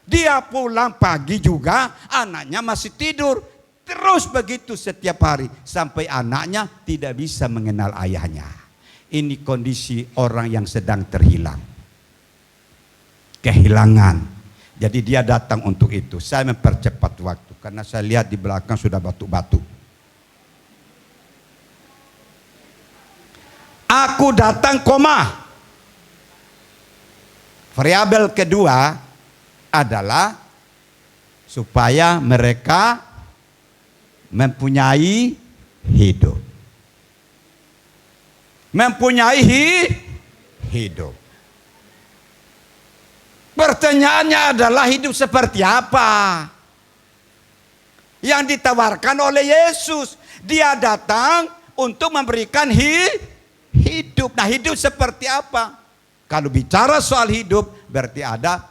Dia pulang pagi juga, anaknya masih tidur. Terus begitu setiap hari sampai anaknya tidak bisa mengenal ayahnya. Ini kondisi orang yang sedang terhilang. Kehilangan. Jadi dia datang untuk itu. Saya mempercepat waktu karena saya lihat di belakang sudah batu-batu. Aku datang, koma. Variabel kedua adalah supaya mereka mempunyai hidup. Mempunyai hidup. Pertanyaannya adalah hidup seperti apa yang ditawarkan oleh Yesus. Dia datang untuk memberikan hidup. Nah, hidup seperti apa? Kalau bicara soal hidup berarti ada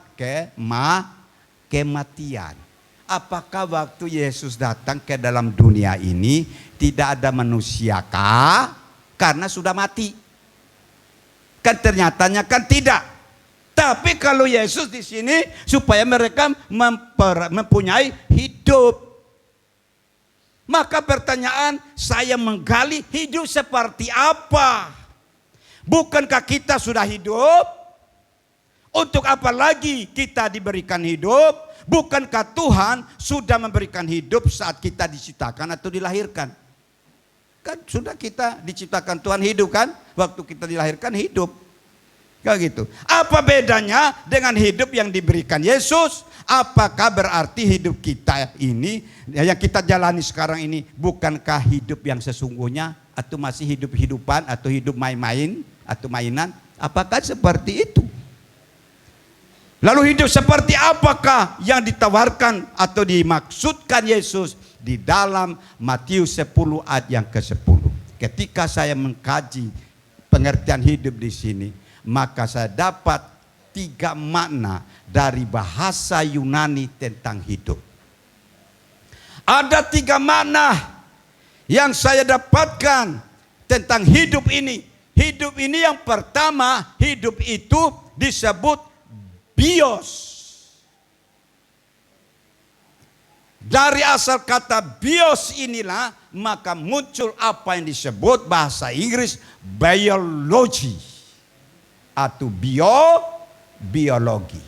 kematian. Apakah waktu Yesus datang ke dalam dunia ini tidak ada manusia kah? Karena sudah mati. Kan ternyatanya kan tidak. Tapi kalau Yesus di sini supaya mereka mempunyai hidup. Maka pertanyaan saya menggali, hidup seperti apa? Bukankah kita sudah hidup? Untuk apa lagi kita diberikan hidup? Bukankah Tuhan sudah memberikan hidup saat kita diciptakan atau dilahirkan? Kan sudah kita diciptakan Tuhan hidup kan? Waktu kita dilahirkan hidup. Kayak gitu. Apa bedanya dengan hidup yang diberikan Yesus? Apakah berarti hidup kita ini yang kita jalani sekarang ini bukankah hidup yang sesungguhnya? Atau masih hidup-hidupan atau hidup main-main atau mainan? Apakah seperti itu? Lalu hidup seperti apakah yang ditawarkan atau dimaksudkan Yesus di dalam Matius 10 ayat yang ke-10. Ketika saya mengkaji pengertian hidup di sini, maka saya dapat 3 makna dari bahasa Yunani tentang hidup. Ada 3 makna yang saya dapatkan tentang hidup ini. Hidup ini yang pertama, hidup itu disebut bios. Dari asal kata bios inilah maka muncul apa yang disebut bahasa Inggris biology atau biologi.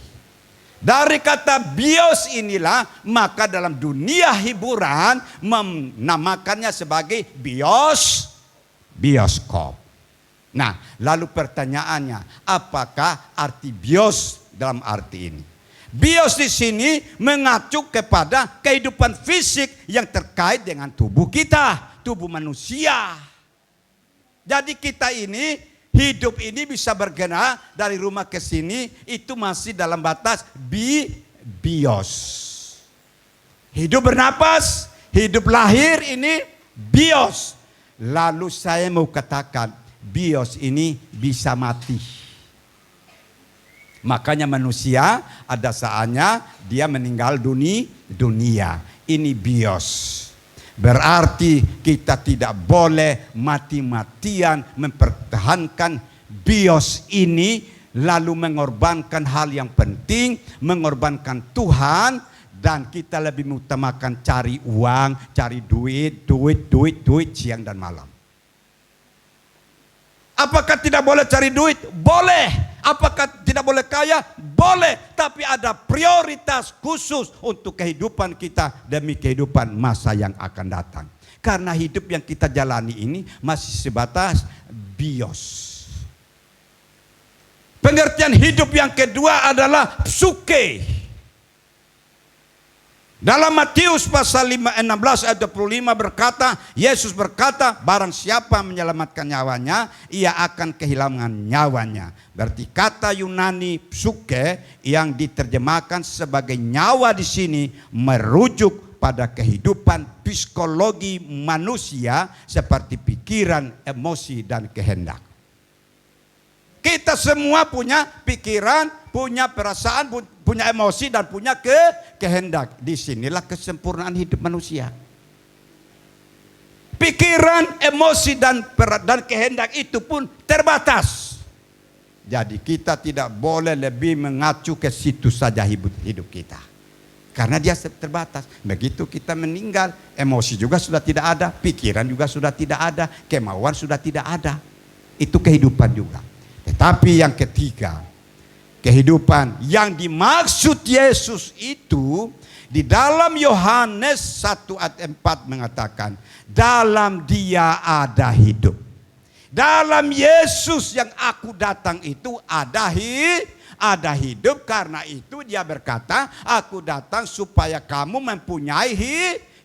Dari kata bios inilah maka dalam dunia hiburan menamakannya sebagai bioskop. Nah, lalu pertanyaannya, apakah arti bios dalam arti ini? Bios di sini mengacu kepada kehidupan fisik yang terkait dengan tubuh kita, tubuh manusia. Jadi kita ini, hidup ini bisa bergerak dari rumah ke sini, itu masih dalam batas bios. Hidup bernapas, hidup lahir ini bios. Lalu saya mau katakan, bios ini bisa mati. Makanya manusia ada saatnya dia meninggal dunia. Ini bios. Berarti kita tidak boleh mati-matian mempertahankan bios ini, lalu mengorbankan hal yang penting, mengorbankan Tuhan, dan kita lebih mengutamakan cari uang, cari duit siang dan malam. Apakah tidak boleh cari duit? Boleh. Apakah tidak boleh kaya? Boleh. Tapi ada prioritas khusus untuk kehidupan kita demi kehidupan masa yang akan datang. Karena hidup yang kita jalani ini masih sebatas bios. Pengertian hidup yang kedua adalah psuke. Dalam Matius pasal 16 ayat 25 berkata, Yesus berkata, barang siapa menyelamatkan nyawanya, ia akan kehilangan nyawanya. Berarti kata Yunani psuke yang diterjemahkan sebagai nyawa di sini merujuk pada kehidupan psikologi manusia seperti pikiran, emosi, dan kehendak. Kita semua punya pikiran, punya perasaan, punya emosi, dan punya kehendak. Disinilah kesempurnaan hidup manusia. Pikiran, emosi, dan kehendak itu pun terbatas. Jadi kita tidak boleh lebih mengacu ke situ saja hidup kita. Karena dia terbatas. Begitu kita meninggal, emosi juga sudah tidak ada, pikiran juga sudah tidak ada, kemauan sudah tidak ada. Itu kehidupan juga. Tetapi yang ketiga, kehidupan yang dimaksud Yesus itu di dalam Yohanes 1 ayat 4 mengatakan, dalam Dia ada hidup. Dalam Yesus yang aku datang itu ada hidup. Karena itu Dia berkata, aku datang supaya kamu mempunyai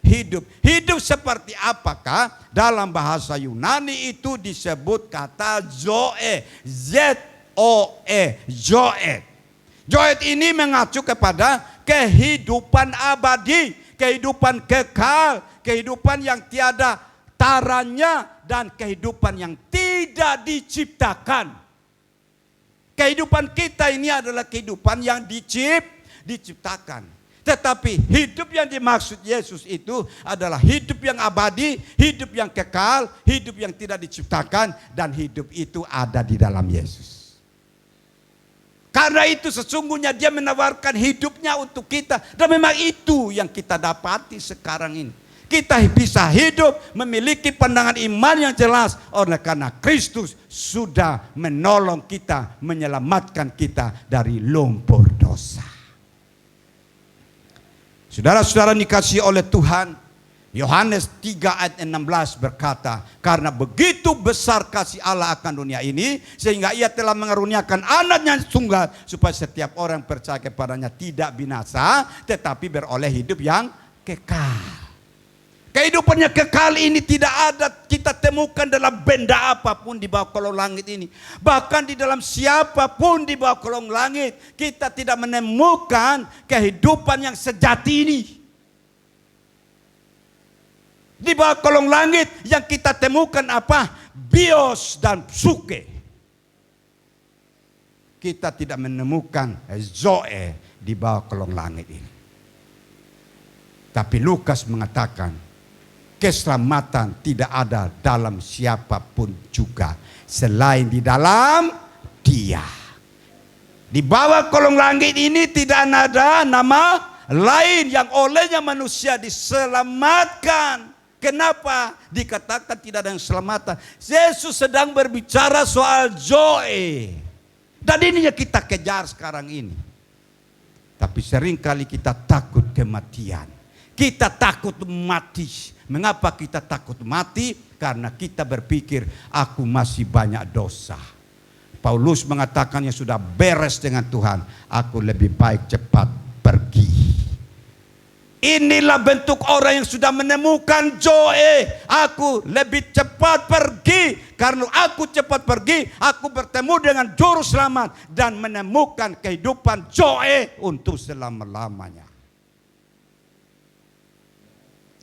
hidup. Hidup seperti apakah? Dalam bahasa Yunani itu disebut kata zoe. Z-O-E. Zoe. Zoe ini mengacu kepada kehidupan abadi, kehidupan kekal, kehidupan yang tiada taranya, dan kehidupan yang tidak diciptakan. Kehidupan kita ini adalah kehidupan yang diciptakan. Tetapi hidup yang dimaksud Yesus itu adalah hidup yang abadi, hidup yang kekal, hidup yang tidak diciptakan, dan hidup itu ada di dalam Yesus. Karena itu sesungguhnya Dia menawarkan hidupnya untuk kita, dan memang itu yang kita dapati sekarang ini. Kita bisa hidup memiliki pandangan iman yang jelas oleh karena Kristus sudah menolong kita, menyelamatkan kita dari lumpur dosa. Saudara-saudara dikasihi oleh Tuhan, Yohanes 3 ayat 16 berkata, karena begitu besar kasih Allah akan dunia ini, sehingga Ia telah mengaruniakan anaknya tunggal, supaya setiap orang percaya kepadanya tidak binasa, tetapi beroleh hidup yang kekal. Kehidupannya kekal ini tidak ada kita temukan dalam benda apapun di bawah kolong langit ini. Bahkan di dalam siapapun di bawah kolong langit, kita tidak menemukan kehidupan yang sejati ini. Di bawah kolong langit yang kita temukan apa? Bios dan psuke. Kita tidak menemukan zoe di bawah kolong langit ini. Tapi Lukas mengatakan, keselamatan tidak ada dalam siapapun juga selain di dalam Dia. Di bawah kolong langit ini tidak ada nama lain yang olehnya manusia diselamatkan. Kenapa dikatakan tidak ada yang selamatan? Yesus sedang berbicara soal zoe. Dan ini yang kita kejar sekarang ini. Tapi seringkali kita takut kematian. Kita takut mati. Mengapa kita takut mati? Karena kita berpikir aku masih banyak dosa. Paulus mengatakan yang sudah beres dengan Tuhan, aku lebih baik cepat pergi. Inilah bentuk orang yang sudah menemukan zoe. Aku lebih cepat pergi. Karena aku cepat pergi, aku bertemu dengan juru selamat dan menemukan kehidupan zoe untuk selama-lamanya.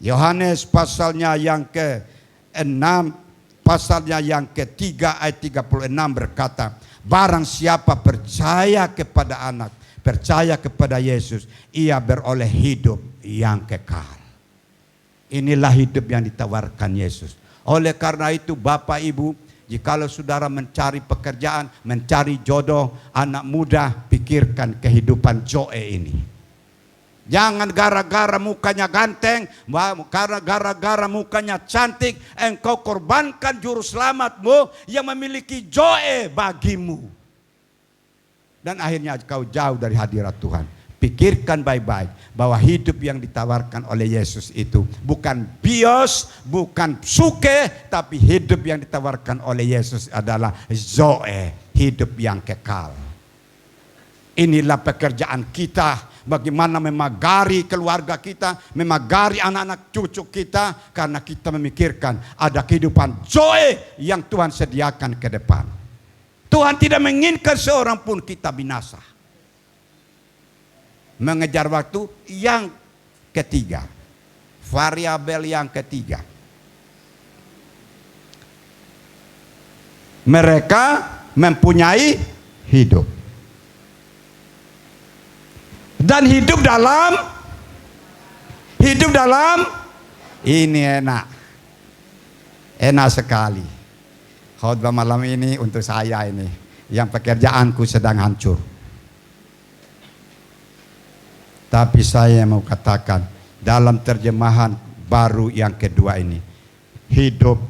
Yohanes pasalnya yang ke-6, pasalnya yang ke-3 ayat 36 berkata, barang siapa percaya kepada anak, percaya kepada Yesus, ia beroleh hidup yang kekal. Inilah hidup yang ditawarkan Yesus. Oleh karena itu Bapak Ibu, jikalau saudara mencari pekerjaan, mencari jodoh, anak muda, pikirkan kehidupan Zoe ini. Jangan gara-gara mukanya ganteng, gara-gara mukanya cantik, engkau korbankan juru selamatmu yang memiliki Zoe bagimu. Dan akhirnya kau jauh dari hadirat Tuhan. Pikirkan baik-baik bahwa hidup yang ditawarkan oleh Yesus itu bukan bios, bukan suke, tapi hidup yang ditawarkan oleh Yesus adalah Zoe, hidup yang kekal. Inilah pekerjaan kita, bagaimana memagari keluarga kita, memagari anak-anak cucu kita, karena kita memikirkan ada kehidupan Zoe yang Tuhan sediakan ke depan. Tuhan tidak menginginkan seorang pun kita binasa. Mengejar waktu yang ketiga, variabel yang ketiga, mereka mempunyai hidup dan hidup dalam ini enak sekali. Khotbah malam ini untuk saya ini yang pekerjaanku sedang hancur. Tapi saya mau katakan dalam terjemahan baru yang kedua ini, hidup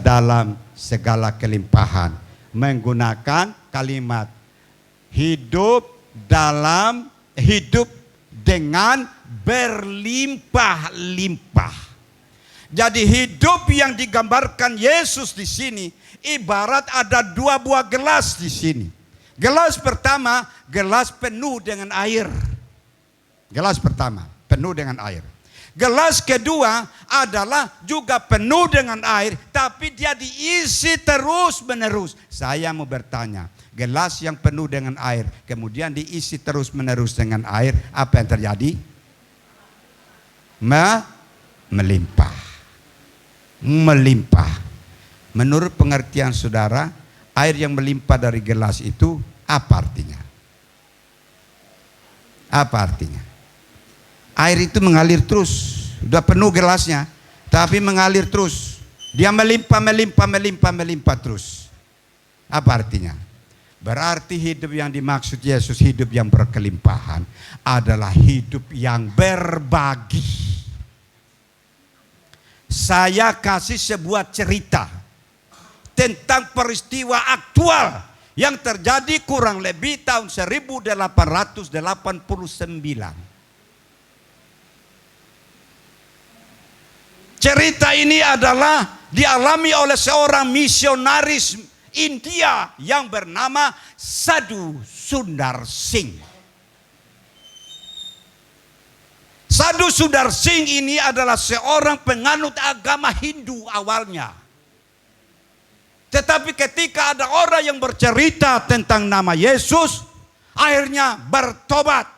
dalam segala kelimpahan, menggunakan kalimat hidup dengan berlimpah-limpah. Jadi hidup yang digambarkan Yesus di sini ibarat ada dua buah gelas di sini. Gelas pertama, gelas penuh dengan air. Gelas pertama penuh dengan air. Gelas kedua adalah juga penuh dengan air, tapi dia diisi terus menerus. Saya mau bertanya, gelas yang penuh dengan air kemudian diisi terus menerus dengan air, apa yang terjadi? Melimpah. Melimpah. Menurut pengertian saudara, air yang melimpah dari gelas itu apa artinya? Apa artinya? Air itu mengalir terus, sudah penuh gelasnya, tapi mengalir terus. Dia melimpah terus. Apa artinya? Berarti hidup yang dimaksud Yesus, hidup yang berkelimpahan, adalah hidup yang berbagi. Saya kasih sebuah cerita tentang peristiwa aktual yang terjadi kurang lebih tahun 1889. Cerita ini adalah dialami oleh seorang misionaris India yang bernama Sadhu Sundar Singh. Sadhu Sundar Singh ini adalah seorang penganut agama Hindu awalnya. Tetapi ketika ada orang yang bercerita tentang nama Yesus, akhirnya bertobat.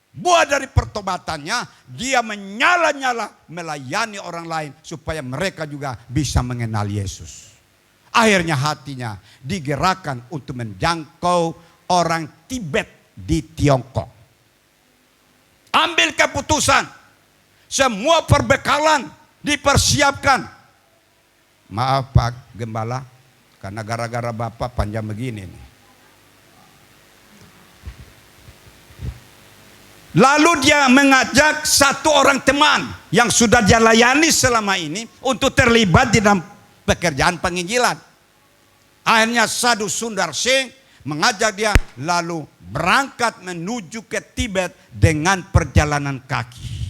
Buah dari pertobatannya, dia menyala-nyala melayani orang lain supaya mereka juga bisa mengenal Yesus. Akhirnya hatinya digerakkan untuk menjangkau orang Tibet di Tiongkok. Ambil keputusan, semua perbekalan dipersiapkan. Maaf Pak Gembala, karena gara-gara Bapak panjang begini nih. Lalu dia mengajak satu orang teman yang sudah dia layani selama ini untuk terlibat di dalam pekerjaan penginjilan. Akhirnya Sadhu Sundar Singh mengajak dia lalu berangkat menuju ke Tibet dengan perjalanan kaki.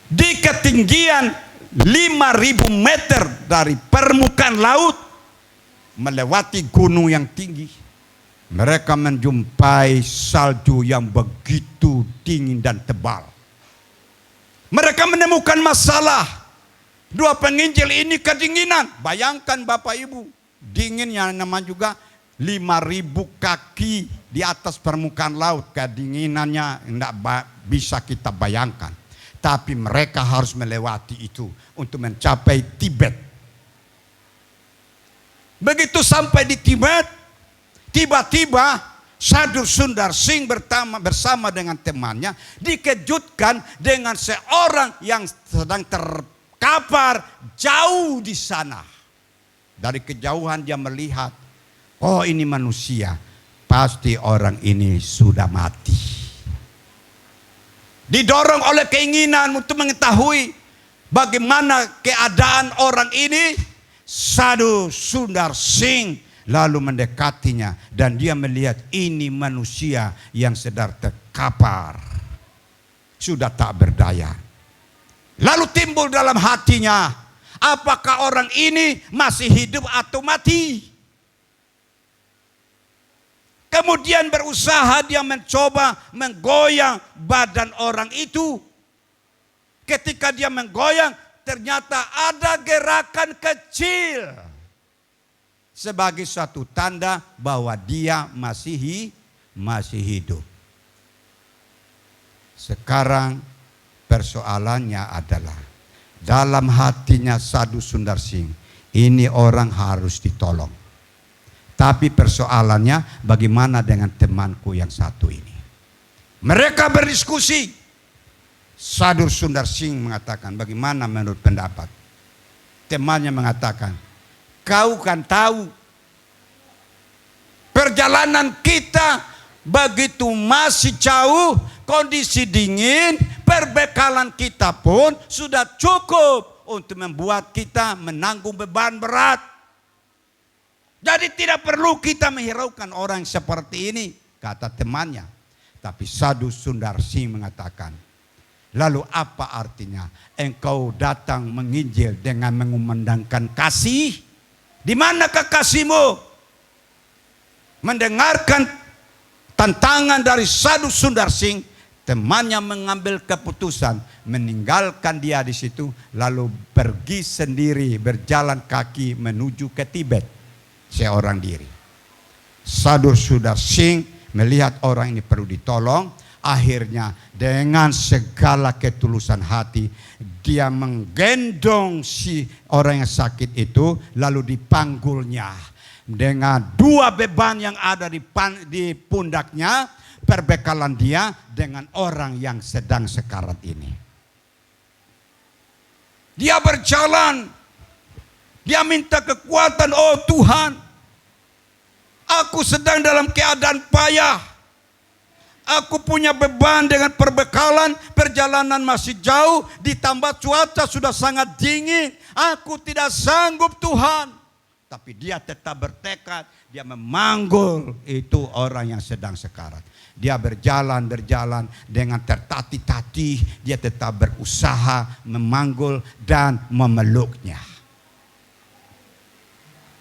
Di ketinggian 5.000 meter dari permukaan laut, melewati gunung yang tinggi, mereka menjumpai salju yang begitu dingin dan tebal. Mereka menemukan masalah. Dua penginjil ini kedinginan. Bayangkan Bapak Ibu, dinginnya nama juga 5.000 kaki di atas permukaan laut, kedinginannya tidak bisa kita bayangkan. Tapi mereka harus melewati itu untuk mencapai Tibet. Begitu sampai di Tibet, tiba-tiba Sadhu Sundar Singh bersama dengan temannya dikejutkan dengan seorang yang sedang terkapar jauh di sana. Dari kejauhan dia melihat, oh ini manusia, pasti orang ini sudah mati. Didorong oleh keinginan untuk mengetahui bagaimana keadaan orang ini, Sadhu Sundar Singh lalu mendekatinya dan dia melihat ini manusia yang sedang terkapar, sudah tak berdaya. Lalu timbul dalam hatinya, apakah orang ini masih hidup atau mati? Kemudian berusaha dia mencoba menggoyang badan orang itu. Ketika dia menggoyang, ternyata ada gerakan kecil sebagai suatu tanda bahwa dia masih hidup. Sekarang persoalannya adalah dalam hatinya Sadhu Sundar Singh, ini orang harus ditolong. Tapi persoalannya bagaimana dengan temanku yang satu ini. Mereka berdiskusi. Sadhu Sundar Singh mengatakan, bagaimana menurut pendapat? Temannya mengatakan, kau kan tahu perjalanan kita begitu masih jauh, kondisi dingin, perbekalan kita pun sudah cukup untuk membuat kita menanggung beban berat. Jadi tidak perlu kita menghiraukan orang seperti ini, kata temannya. Tapi Sadhu Sundar Singh mengatakan, lalu apa artinya engkau datang menginjil dengan mengumandangkan kasih? Di manakah kasihmu? Mendengarkan tantangan dari Sadhu Sundar Singh, temannya mengambil keputusan meninggalkan dia di situ, lalu pergi sendiri berjalan kaki menuju ke Tibet. Seorang diri. Sadhu Sundar Singh melihat orang ini perlu ditolong. Akhirnya dengan segala ketulusan hati dia menggendong si orang yang sakit itu, lalu dipanggulnya dengan dua beban yang ada di pundaknya, perbekalan dia dengan orang yang sedang sekarat ini. Dia berjalan, dia minta kekuatan, oh Tuhan, aku sedang dalam keadaan payah. Aku punya beban dengan perbekalan, perjalanan masih jauh, ditambah cuaca sudah sangat dingin. Aku tidak sanggup Tuhan. Tapi dia tetap bertekad, dia memanggul itu orang yang sedang sekarat. Dia berjalan dengan tertatih-tatih, dia tetap berusaha memanggul dan memeluknya.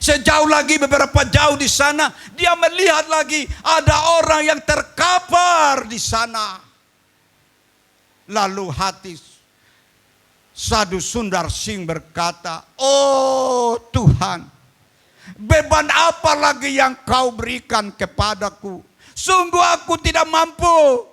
Sejauh lagi, beberapa jauh di sana, dia melihat lagi ada orang yang terkapar di sana. Lalu hati Sadhu Sundar Singh berkata, oh Tuhan, beban apa lagi yang kau berikan kepadaku? Sungguh aku tidak mampu.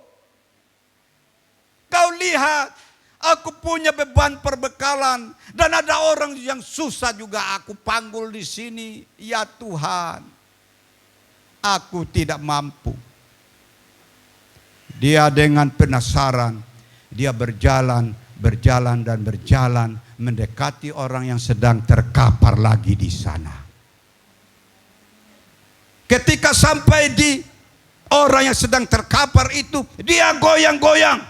Kau lihat, aku punya beban perbekalan dan ada orang yang susah juga aku panggul di sini. Ya Tuhan, aku tidak mampu. Dia dengan penasaran, dia berjalan mendekati orang yang sedang terkapar lagi di sana. Ketika sampai di orang yang sedang terkapar itu, dia goyang-goyang.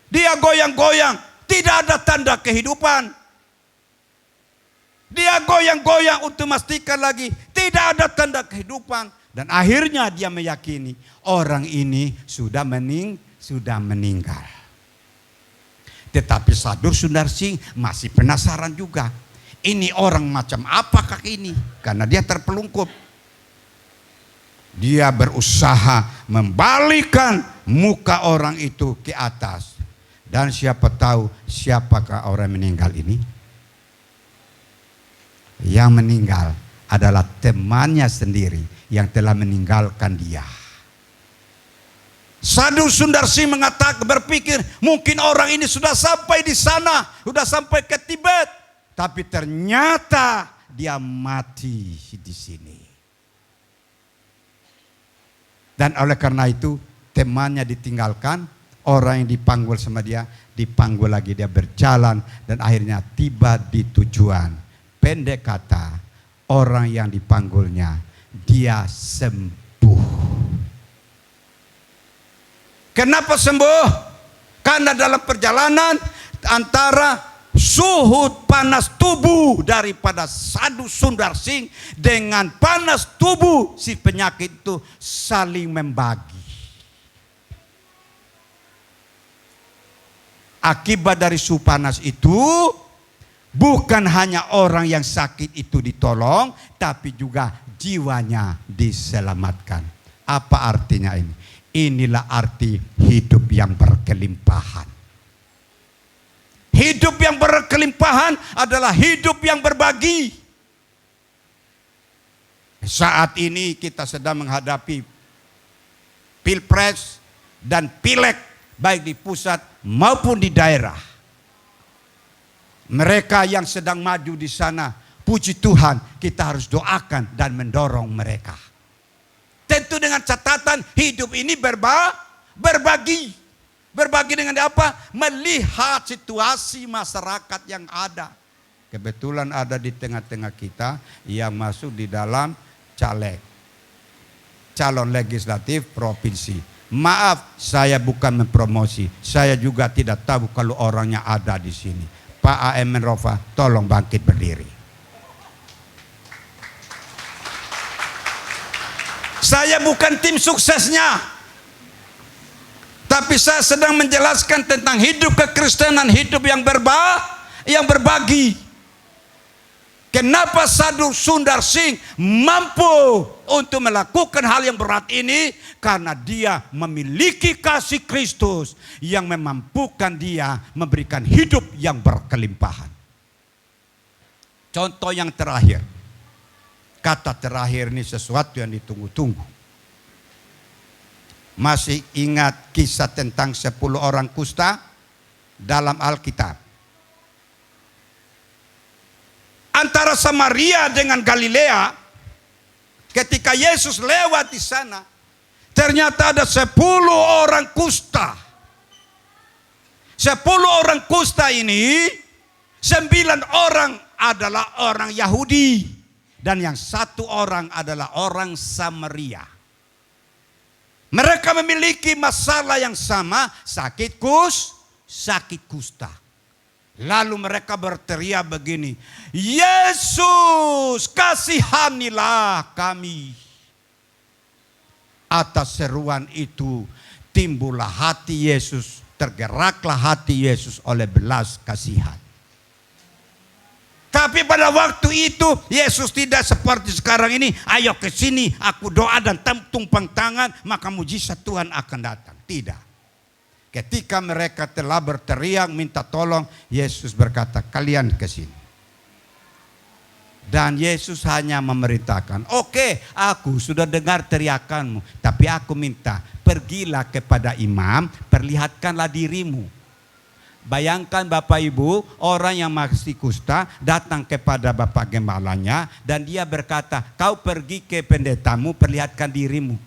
Dia goyang-goyang, tidak ada tanda kehidupan. Dia goyang-goyang untuk memastikan lagi tidak ada tanda kehidupan. Dan akhirnya dia meyakini orang ini sudah meninggal. Tetapi Sadhu Sundar Singh masih penasaran juga. Ini orang macam apakah ini? Karena dia terpelungkup. Dia berusaha membalikan muka orang itu ke atas. Dan siapa tahu siapakah orang meninggal ini? Yang meninggal adalah temannya sendiri yang telah meninggalkan dia. Sadhu Sundar Singh mengatakan, berpikir mungkin orang ini sudah sampai di sana, sudah sampai ke Tibet, tapi ternyata dia mati di sini. Dan oleh karena itu temannya ditinggalkan, orang yang dipanggil sama dia dipanggil lagi, dia berjalan dan akhirnya tiba di tujuan. Pendek kata, orang yang dipanggilnya dia sembuh. Kenapa sembuh? Karena dalam perjalanan antara suhu panas tubuh daripada Sadhu Sundar Singh dengan panas tubuh si penyakit itu saling membagi. Akibat dari suhu panas itu bukan hanya orang yang sakit itu ditolong, tapi juga jiwanya diselamatkan. Apa artinya ini? Inilah arti hidup yang berkelimpahan. Hidup yang berkelimpahan adalah hidup yang berbagi. Saat ini kita sedang menghadapi Pilpres dan Pileg, baik di pusat maupun di daerah. Mereka yang sedang maju di sana, puji Tuhan, kita harus doakan dan mendorong mereka. Tentu dengan catatan hidup ini berbagi. Berbagi dengan apa? Melihat situasi masyarakat yang ada. Kebetulan ada di tengah-tengah kita yang masuk di dalam caleg, calon legislatif provinsi. Maaf, saya bukan mempromosi. Saya juga tidak tahu kalau orangnya ada di sini. Pak A.M. Menrofa, tolong bangkit berdiri. Saya bukan tim suksesnya, tapi saya sedang menjelaskan tentang hidup kekristenan, hidup yang berbagi. Kenapa Sadhu Sundar Singh mampu untuk melakukan hal yang berat ini? Karena dia memiliki kasih Kristus yang memampukan dia memberikan hidup yang berkelimpahan. Contoh yang terakhir. Kata terakhir ini sesuatu yang ditunggu-tunggu. Masih ingat kisah tentang 10 orang kusta dalam Alkitab? Antara Samaria dengan Galilea, ketika Yesus lewat di sana, ternyata ada 10 orang kusta. 10 orang kusta ini, 9 orang adalah orang Yahudi. Dan yang 1 orang adalah orang Samaria. Mereka memiliki masalah yang sama, sakit kusta. Lalu mereka berteriak begini, Yesus, kasihanilah kami. Atas seruan itu timbullah hati Yesus, tergeraklah hati Yesus oleh belas kasihan. Tapi pada waktu itu Yesus tidak seperti sekarang ini, ayo ke sini, aku doa dan tumpang tangan, maka mujizat Tuhan akan datang. Tidak. Ketika mereka telah berteriak minta tolong, Yesus berkata, kalian ke sini. Dan Yesus hanya memerintahkan, oke, aku sudah dengar teriakanmu, tapi aku minta, pergilah kepada imam, perlihatkanlah dirimu. Bayangkan Bapak Ibu, orang yang masih kusta datang kepada Bapak Gembalanya dan dia berkata, kau pergi ke pendetamu, perlihatkan dirimu.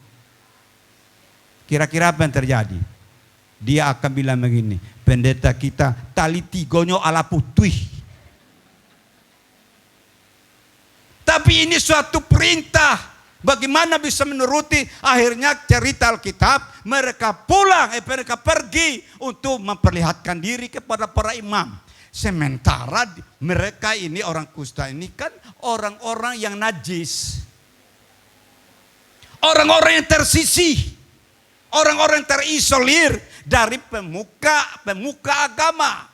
Kira-kira apa yang terjadi? Dia akan bilang begini, pendeta kita taliti gonyo ala putih. Tapi ini suatu perintah. Bagaimana bisa menuruti? Akhirnya cerita Alkitab, mereka pergi untuk memperlihatkan diri kepada para imam. Sementara mereka ini orang kusta ini kan orang-orang yang najis. Orang-orang yang tersisih. Orang-orang yang terisolir dari pemuka agama.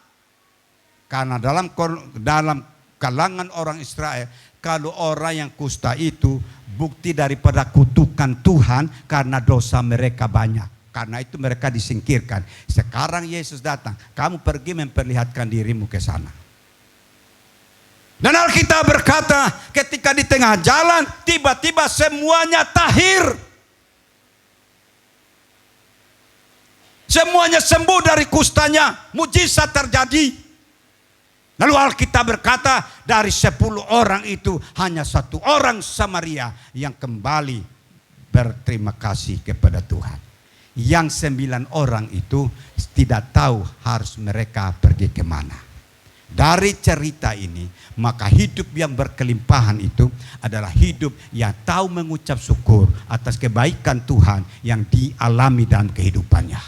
Karena dalam kalangan orang Israel, kalau orang yang kusta itu bukti daripada kutukan Tuhan karena dosa mereka banyak. Karena itu mereka disingkirkan. Sekarang Yesus datang, kamu pergi memperlihatkan dirimu ke sana. Dan Alkitab berkata, ketika di tengah jalan, tiba-tiba semuanya tahir. Semuanya sembuh dari kustanya, mujizat terjadi. Lalu Alkitab berkata, dari 10 orang itu hanya 1 orang Samaria yang kembali berterima kasih kepada Tuhan. Yang 9 orang itu tidak tahu harus mereka pergi kemana. Dari cerita ini, maka hidup yang berkelimpahan itu adalah hidup yang tahu mengucap syukur atas kebaikan Tuhan yang dialami dalam kehidupannya.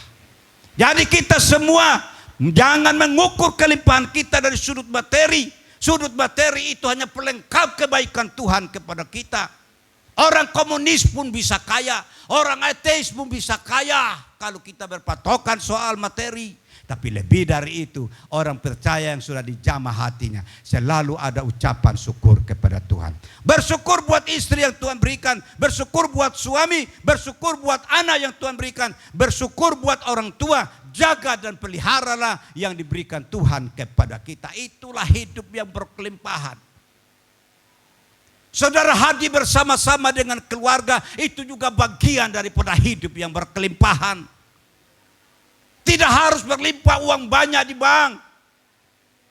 Jadi kita semua jangan mengukur kelimpahan kita dari sudut materi. Sudut materi itu hanya pelengkap kebaikan Tuhan kepada kita. Orang komunis pun bisa kaya, orang ateis pun bisa kaya kalau kita berpatokan soal materi. Tapi lebih dari itu, orang percaya yang sudah dijamah hatinya selalu ada ucapan syukur kepada Tuhan. Bersyukur buat istri yang Tuhan berikan, bersyukur buat suami, bersyukur buat anak yang Tuhan berikan, bersyukur buat orang tua. Jaga dan peliharalah yang diberikan Tuhan kepada kita. Itulah hidup yang berkelimpahan. Saudara hadir bersama-sama dengan keluarga, itu juga bagian daripada hidup yang berkelimpahan. Tidak harus berlimpah uang banyak di bank.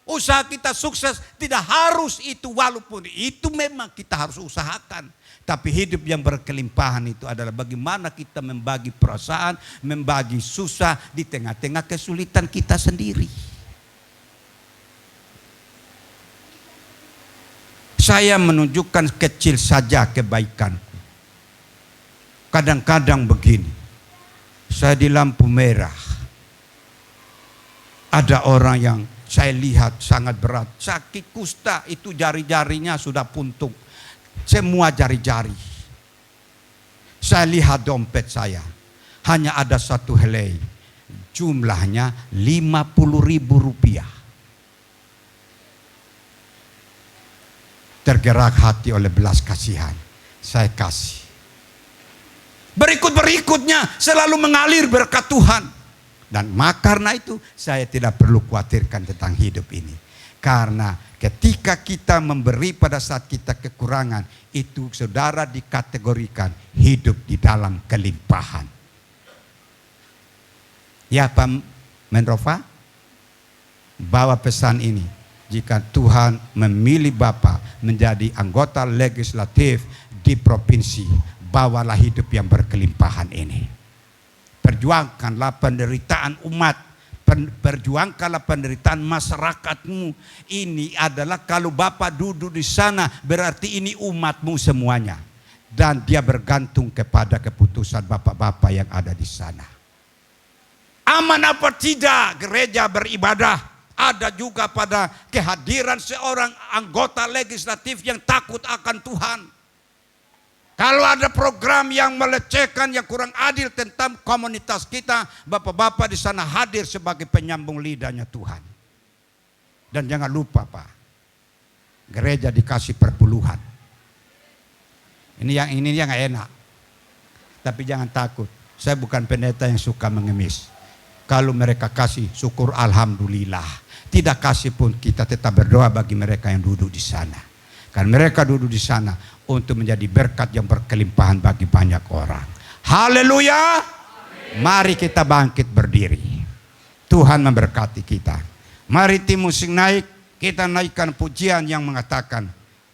Usaha kita sukses, tidak harus itu, walaupun itu memang kita harus usahakan. Tapi hidup yang berkelimpahan itu adalah bagaimana kita membagi perasaan, membagi susah di tengah-tengah kesulitan kita sendiri. Saya menunjukkan kecil saja kebaikanku. Kadang-kadang begini, saya di lampu merah, ada orang yang saya lihat sangat berat, sakit kusta, itu jari-jarinya sudah puntung, semua jari-jari. Saya lihat dompet saya, hanya ada 1 helai, jumlahnya 50.000 rupiah. Tergerak hati oleh belas kasihan, saya kasih. Berikut-berikutnya selalu mengalir berkat Tuhan. Dan karena itu saya tidak perlu khawatirkan tentang hidup ini. Karena ketika kita memberi pada saat kita kekurangan, itu saudara dikategorikan hidup di dalam kelimpahan. Ya Pak Menrofa, bawa pesan ini. Jika Tuhan memilih Bapak menjadi anggota legislatif di provinsi, bawalah hidup yang berkelimpahan ini. Perjuangkanlah penderitaan umat, perjuangkanlah penderitaan masyarakatmu. Ini adalah kalau Bapak duduk di sana, berarti ini umatmu semuanya. Dan dia bergantung kepada keputusan Bapak-Bapak yang ada di sana. Aman apa tidak gereja beribadah? Ada juga pada kehadiran seorang anggota legislatif yang takut akan Tuhan. Kalau ada program yang melecehkan, yang kurang adil tentang komunitas kita, Bapak-bapak di sana hadir sebagai penyambung lidahnya Tuhan. Dan jangan lupa Pak, gereja dikasih perpuluhan. Ini yang enak. Tapi jangan takut, saya bukan pendeta yang suka mengemis. Kalau mereka kasih, syukur alhamdulillah. Tidak kasih pun kita tetap berdoa bagi mereka yang duduk di sana. Karena mereka duduk di sana untuk menjadi berkat yang berkelimpahan bagi banyak orang. Haleluya. Mari kita bangkit berdiri. Tuhan memberkati kita. Mari tim musik naik. Kita naikkan pujian yang mengatakan,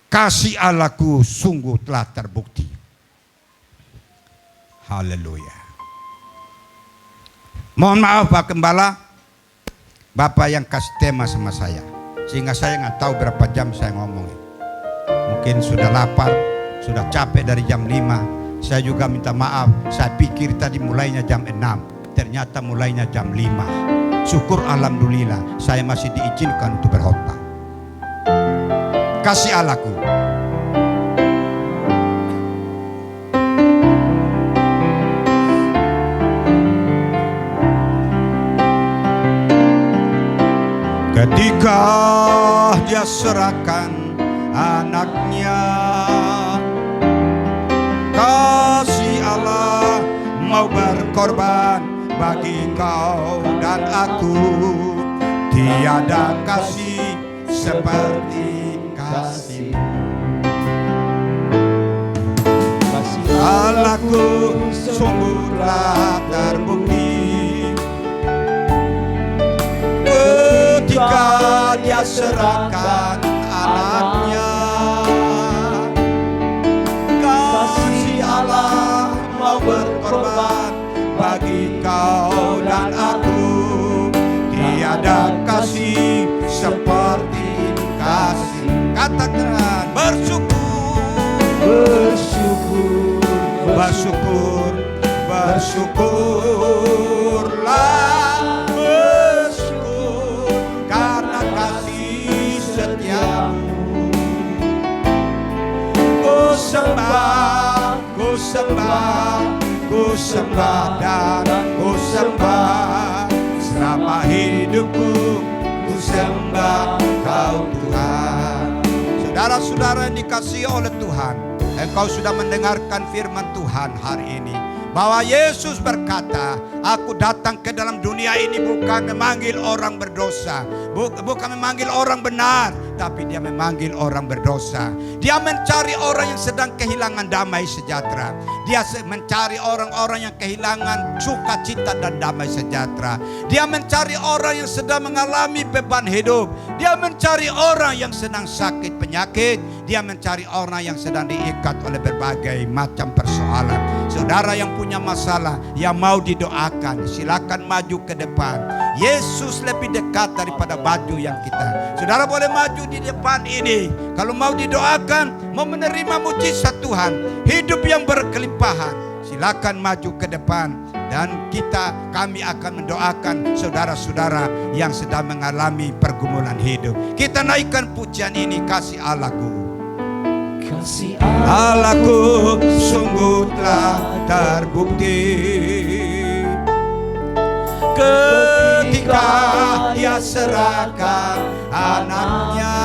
kasih Allahku sungguh telah terbukti. Haleluya. Mohon maaf Pak Gembala, Bapak yang kasih tema sama saya, sehingga saya nggak tahu berapa jam saya ngomongin. Mungkin sudah lapar, sudah capek dari jam 5. Saya juga minta maaf, saya pikir tadi mulainya jam 6, ternyata mulainya jam 5. Syukur alhamdulillah saya masih diizinkan untuk berkhotbah. Kasih Allahku. Ketika dia serahkan anaknya, kasih Allah mau berkorban bagi engkau dan aku. Tiada kasih seperti kasih. Kasih Allahku sungguhlah terbukti ketika Dia serahkan anaknya. Kasih Allah mau berkorban bagi kau dan aku. Tiada kasih seperti kasih. Katakan bersyukur, bersyukur, bersyukur, bersyukurlah, bersyukur karena kasih setiamu. Ku sembah, ku sembah, ku sembah dan ku sembah selama hidupku. Ku sembah Kau Tuhan. Saudara-saudara yang dikasihi oleh Tuhan, engkau sudah mendengarkan firman Tuhan hari ini, bahwa Yesus berkata, aku datang ke dalam dunia ini bukan memanggil orang berdosa, bukan memanggil orang benar, tapi Dia memanggil orang berdosa. Dia mencari orang yang sedang kehilangan damai sejahtera. Dia mencari orang-orang yang kehilangan sukacita dan damai sejahtera. Dia mencari orang yang sedang mengalami beban hidup. Dia mencari orang yang sedang sakit penyakit. Dia mencari orang yang sedang diikat oleh berbagai macam persoalan. Saudara yang punya masalah, yang mau didoakan, silakan maju ke depan. Yesus lebih dekat daripada baju yang kita. Saudara boleh maju di depan ini. Kalau mau didoakan, mau menerima mujizat Tuhan, hidup yang berkelimpahan, silakan maju ke depan. Dan kami akan mendoakan saudara-saudara yang sedang mengalami pergumulan hidup. Kita naikkan pujian ini, kasih Allahku. kasih Allahku sungguh telah terbukti ketika Dia serahkan anaknya.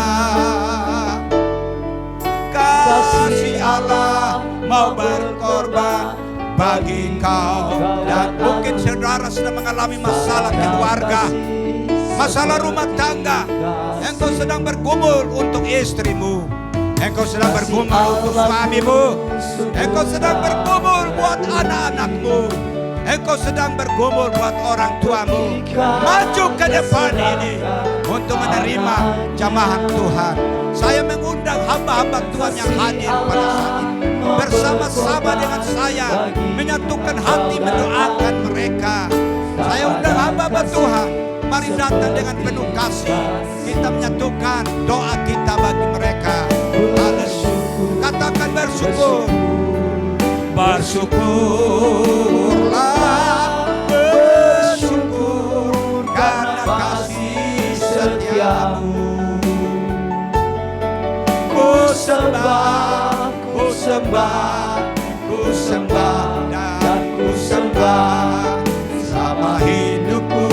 Kasih Allah mau berkorban bagi kau. Dan mungkin saudara sedang mengalami masalah keluarga, masalah rumah tangga. Engkau sedang bergumul untuk istrimu, engkau sedang bergumul untuk suamimu, engkau sedang bergumul buat anak-anakmu, engkau sedang bergumul buat orang tuamu. Maju ke depan ini untuk menerima jamahan Tuhan. Saya mengundang hamba-hamba Tuhan yang hadir pada saat ini, bersama-sama dengan saya menyatukan hati mendoakan mereka. Saya undang hamba-hamba Tuhan, mari datang dengan penuh kasih. Kita menyatukan doa kita bagi mereka. Katakan bersyukur, bersyukurlah, bersyukur karena kasih setiamu. Ku sembah, ku sembah, ku sembah dan ku sembah selama hidupku.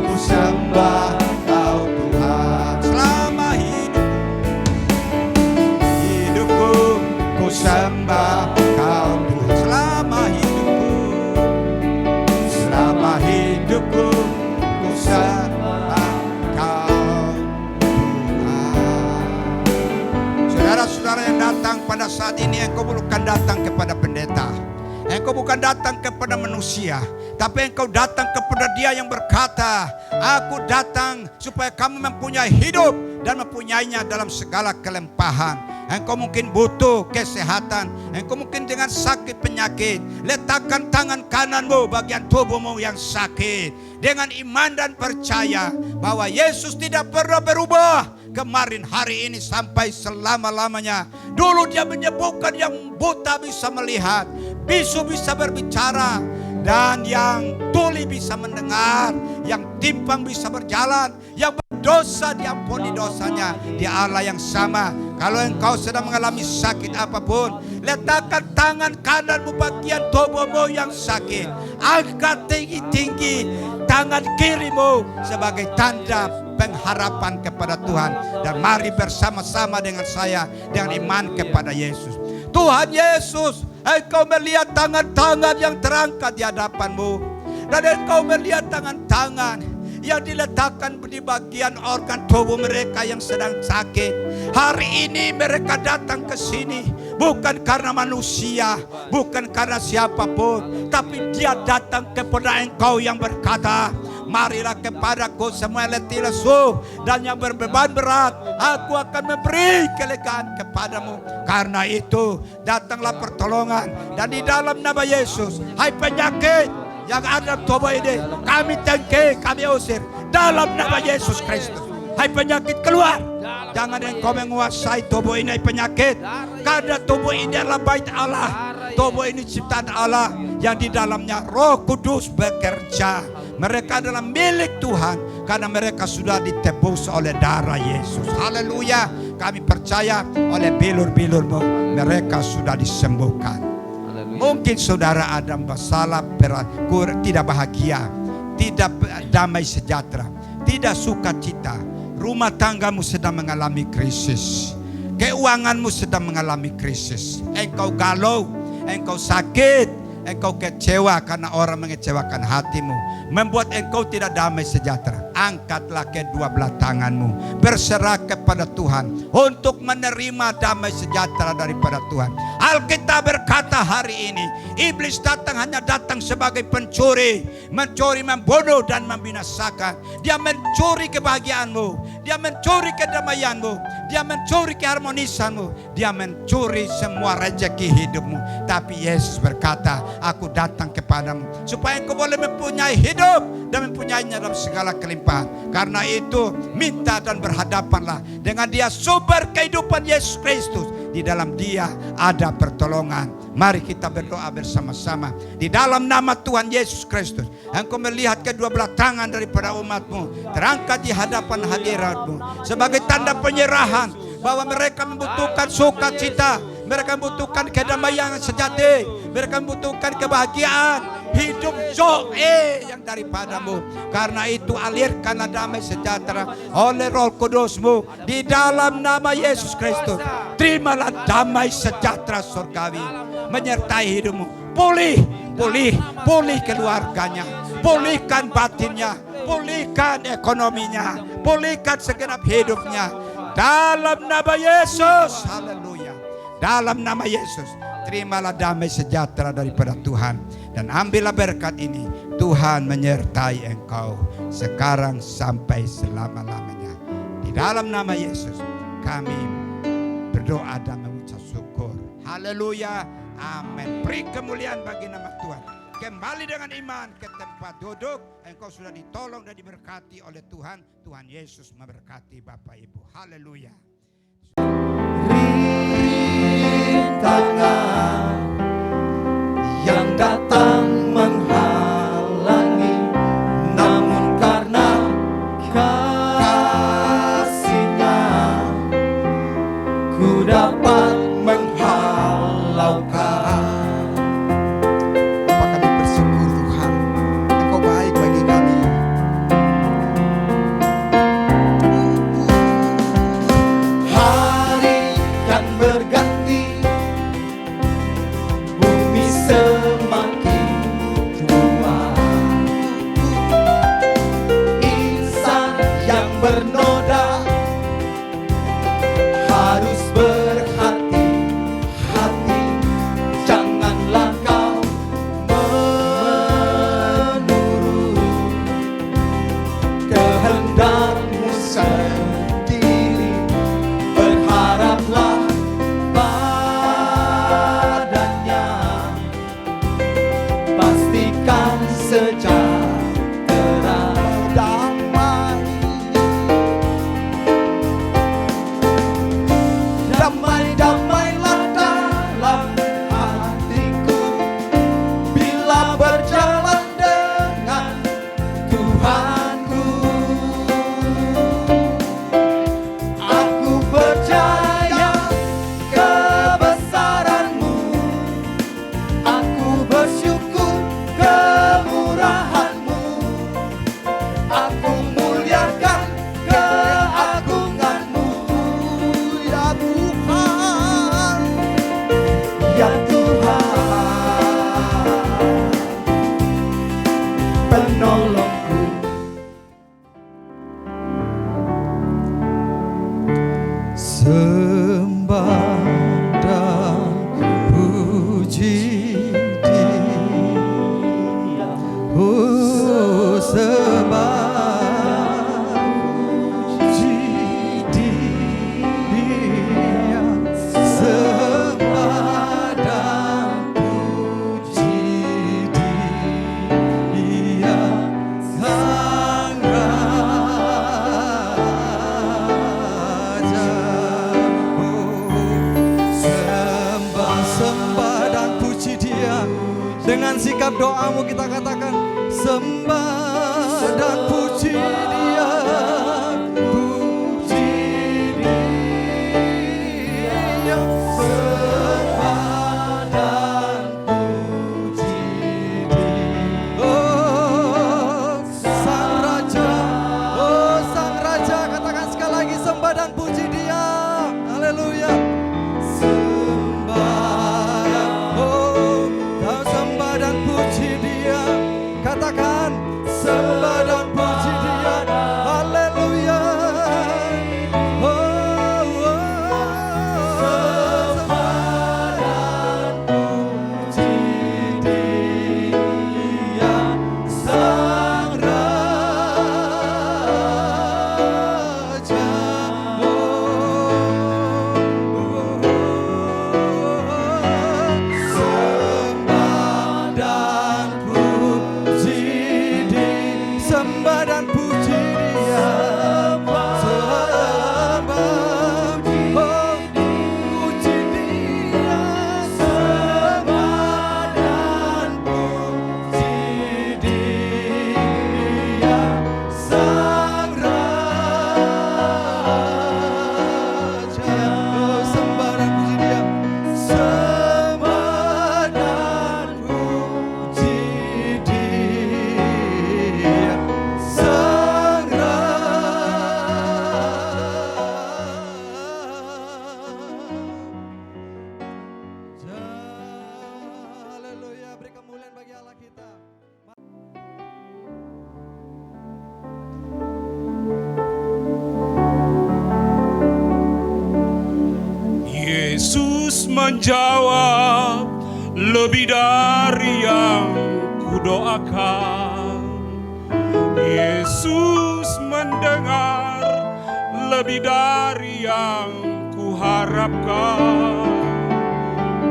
Ku sembah Kau Tuhan selama hidupku. Ku sembah Kau Tuhan selama hidupku. Ku sembah Kau Tuhan. Saudara-saudara yang datang pada saat ini, engkau bukan datang kepada pendeta, engkau bukan datang kepada manusia, tapi engkau datang kepada Dia yang berkata, aku datang supaya kamu mempunyai hidup dan mempunyainya dalam segala kelimpahan. Engkau mungkin butuh kesehatan, engkau mungkin dengan sakit penyakit. Letakkan tangan kananmu bagian tubuhmu yang sakit, dengan iman dan percaya bahwa Yesus tidak pernah berubah, kemarin, hari ini, sampai selama-lamanya. Dulu Dia menyembuhkan yang buta bisa melihat, bisu bisa berbicara, dan yang tuli bisa mendengar, yang timpang bisa berjalan, yang berdosa diampuni dosanya. Dia Allah yang sama. Kalau engkau sedang mengalami sakit apapun, letakkan tangan kananmu bagian tubuhmu yang sakit, angkat tinggi-tinggi tangan kirimu sebagai tanda pengharapan kepada Tuhan. Dan mari bersama-sama dengan saya dengan iman kepada Yesus. Tuhan Yesus, engkau melihat tangan-tangan yang terangkat di hadapanmu, dan engkau melihat tangan-tangan yang diletakkan di bagian organ tubuh mereka yang sedang sakit. Hari ini mereka datang ke sini bukan karena manusia, bukan karena siapapun, tapi dia datang kepada Engkau yang berkata, marilah kepadaku semua letih lesu dan yang berbeban berat, aku akan memberi kelegaan kepadamu. Karena itu datanglah pertolongan, dan di dalam nama Yesus, hai penyakit yang ada tubuh ini, kami tangkis, kami usir dalam nama Yesus Kristus. Hai penyakit, keluar. Jangan engkau menguasai tubuh ini, hai penyakit. Karena tubuh ini adalah bait Allah. Tubuh ini ciptaan Allah yang di dalamnya Roh Kudus bekerja. Mereka adalah milik Tuhan karena mereka sudah ditebus oleh darah Yesus. Haleluya. Kami percaya oleh bilur-bilur-Mu mereka sudah disembuhkan. Mungkin saudara ada masalah, tidak bahagia, tidak damai sejahtera, tidak sukacita. Rumah tanggamu sedang mengalami krisis. Keuanganmu sedang mengalami krisis. Engkau galau, engkau sakit, engkau kecewa karena orang mengecewakan hatimu, membuat engkau tidak damai sejahtera. Angkatlah kedua belah tanganmu, berserah kepada Tuhan untuk menerima damai sejahtera daripada Tuhan. Alkitab berkata hari ini, iblis hanya datang sebagai pencuri, mencuri, membunuh dan membinasakan. Dia mencuri kebahagiaanmu, dia mencuri kedamaianmu, dia mencuri keharmonisanmu, dia mencuri semua rezeki hidupmu. Tapi Yesus berkata, aku datang kepadamu supaya engkau boleh mempunyai hidup dan mempunyainya dalam segala kelimpahan. Karena itu minta dan berhadapanlah dengan Dia, sumber kehidupan Yesus Kristus. Di dalam Dia ada pertolongan. Mari kita berdoa bersama-sama. Di dalam nama Tuhan Yesus Kristus, Engkau melihat kedua belah tangan daripada umat-Mu terangkat di hadapan hadirat-Mu sebagai tanda penyerahan bahwa mereka membutuhkan sukacita, mereka membutuhkan kedamaian sejati, mereka membutuhkan kebahagiaan, hidup joy yang daripada-Mu. Karena itu alirkanlah damai sejahtera oleh Roh Kudus-Mu di dalam nama Yesus Kristus. Terimalah damai sejahtera surgawi menyertai hidupmu. Pulih keluarganya, pulihkan batinnya, pulihkan ekonominya, pulihkan segenap hidupnya dalam nama Yesus. Haleluya. Dalam nama Yesus, terimalah damai sejahtera daripada Tuhan, dan ambillah berkat ini. Tuhan menyertai engkau sekarang sampai selama-lamanya. Di dalam nama Yesus kami berdoa dan mengucap syukur. Haleluya. Amin. Beri kemuliaan bagi nama Tuhan. Kembali dengan iman ke tempat duduk. Engkau sudah ditolong dan diberkati oleh Tuhan. Tuhan Yesus memberkati Bapak Ibu. Haleluya. Rintangan yang datang menghalangi, namun karena kasih-Nya ku dapat menghalaukan. Apa kami bersyukur Tuhan, Engkau baik bagi kami. Hari kan berganti, bumi semakin tua. Insan yang bernoda harus berhati-hati. Janganlah kau menurut kehendakmu sendiri. Berharaplah padanya, pastikan sejahtera damai. Damai-damailah dalam hatiku bila berjalan dengan Tuhanku. Aku percaya kebesaran-Mu, aku bersyukur kemurahan. Dengan sikap doamu kita katakan sembah dan puji Dia, puji Dia, sembah dan puji Dia. Oh Sang Raja, oh Sang Raja, katakan sekali lagi sembah dan puji Dia. Haleluya. Katakan sembah dan puji Dia. Haleluya. Oh, oh. Sembah dan puji Dia, Sang Raja. Sembah dan sembah dan puji Dia, sembah, oh puji Dia, sembah dan puji Dia, Sang Raja. Oh sembah dan puji Dia, sembah dan puji Dia, Sang Raja. Haleluya, beri kemuliaan bagi Allah kita. Yesus menjawab lebih dari yang kudoakan. Yesus mendengar lebih dari yang kuharapkan.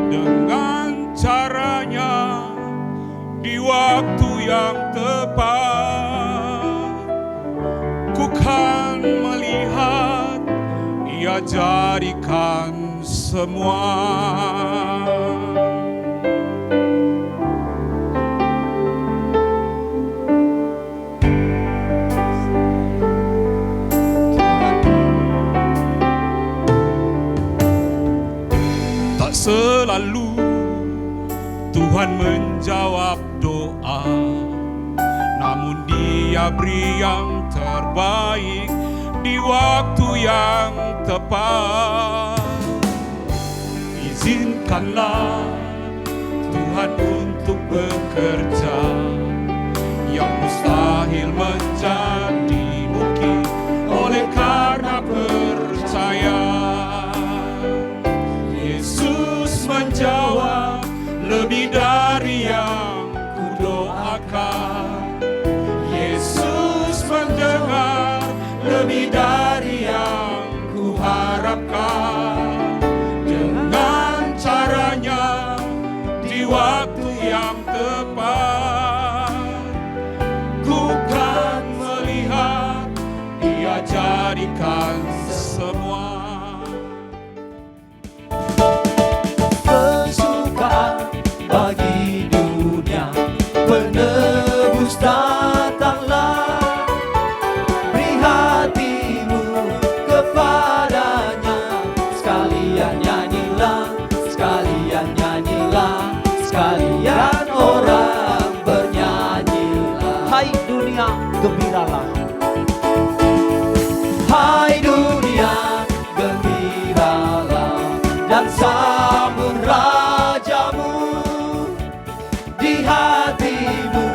Dengan caranya di waktu yang tepat, ku kan melihat Ia jadikan semua. Tak selalu Tuhan menjawab doa, namun Dia beri yang terbaik di waktu yang tepat. Izinkanlah Tuhan untuk bekerja, yang mustahil menjadi mungkin oleh karena percaya. Yesus menjawab lebih dari yang kudoakan. Yesus mendengar lebih dari yang kuharapkan. Dengan caranya di waktu yang tepat, ku kan melihat Dia jadikan semua. Kesukaan bagi dunia, penebus datanglah. Beri hatimu kepadanya, sekalian nyanyilah, sekalian nyanyilah, sekalian orang bernyanyilah. Hai dunia, gembiralah. Hai dunia, gembiralah dan sambut rajamu. Di hatimu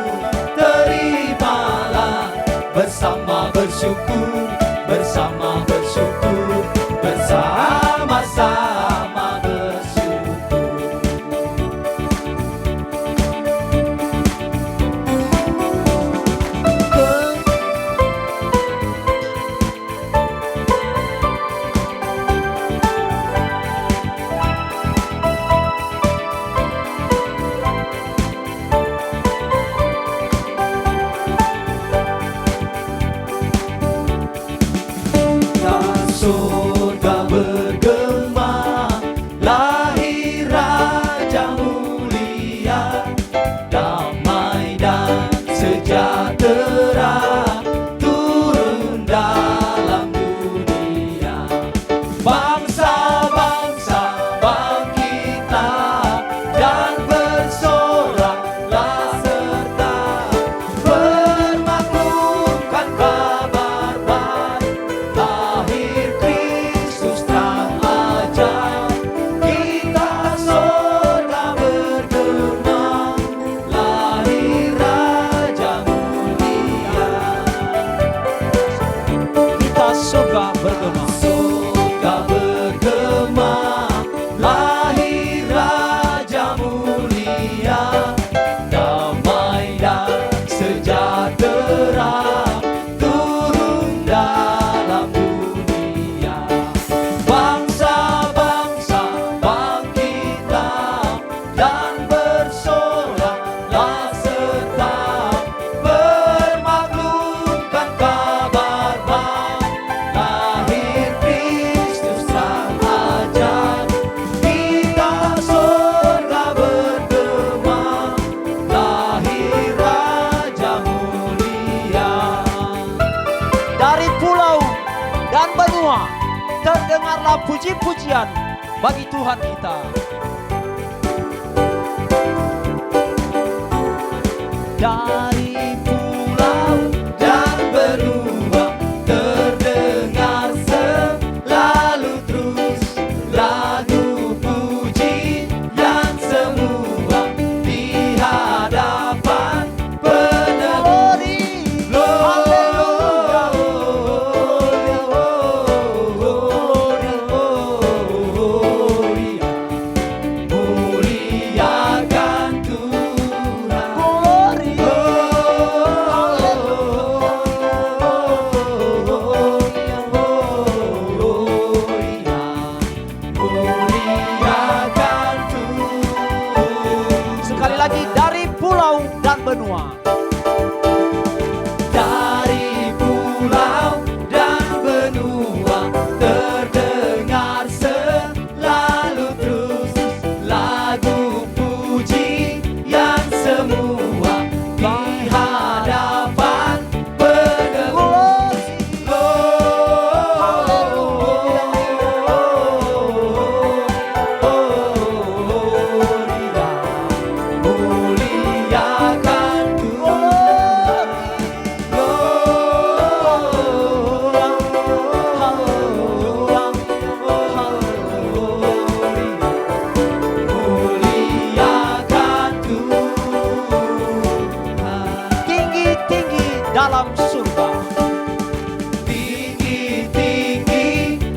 terimalah, bersama bersyukur, bersama bersyukur, bersama-sama bersyukur. segala puji-pujian bagi Tuhan kita. Dari pulau dan benua terdengar selalu terus lagu puji yang semua di hadapan penebus. Muliakan sekali lagi dari pulau dan benua. Dari pulau dan benua terdengar selalu terus lagu puji yang semua di hadapan penebus. Muliakan Tuhan. Muliakan Tuhan. Tinggi-tinggi dalam surga. Tinggi-tinggi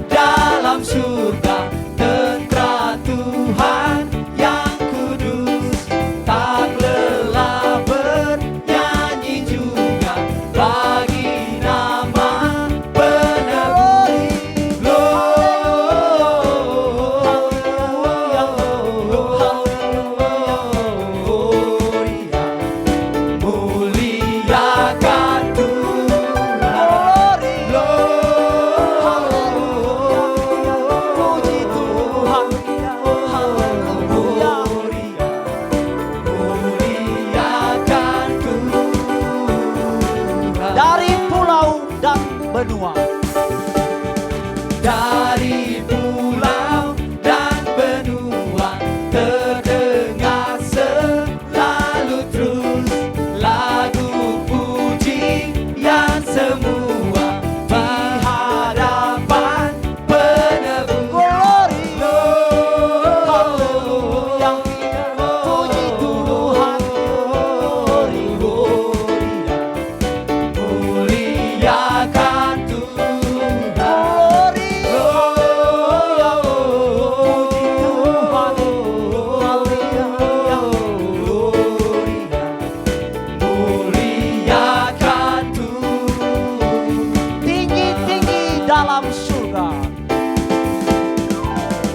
dalam surga. Tentara Tuhan yang kudus. Tak lelah bernyanyi juga bagi nama penebus. Muliakan Tuhan. Puji Tuhan. Muliakan Tuhan. Dari pulau dan benua. Dari pulau dan benua terdengar selalu terus lagu puji yang semua di hadapan penebus. Puji Tuhan. Muliakan Tuhan. Muliakan Tuhan. Tinggi-tinggi dalam surga.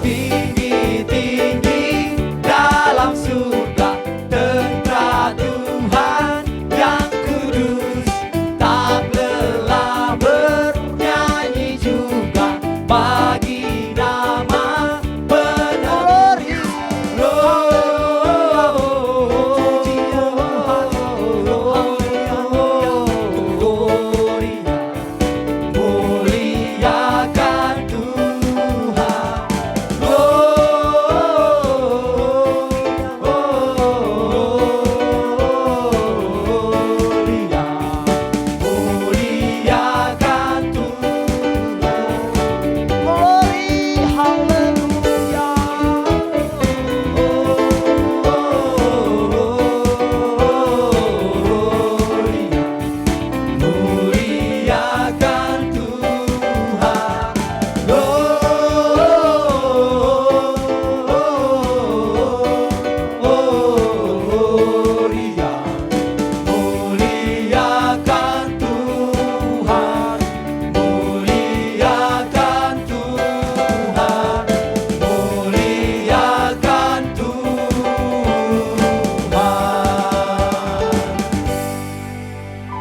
Tinggi-tinggi dalam surga. Tentara Tuhan yang kudus. Tak lelah bernyanyi juga bagi nama penebus. Puji Tuhan. Muliakan Tuhan. Muliakan Tuhan. Glory, haleluya. Muliakan Tuhan. Muliakan Tuhan. Muliakan Tuhan. Muliakan Tuhan.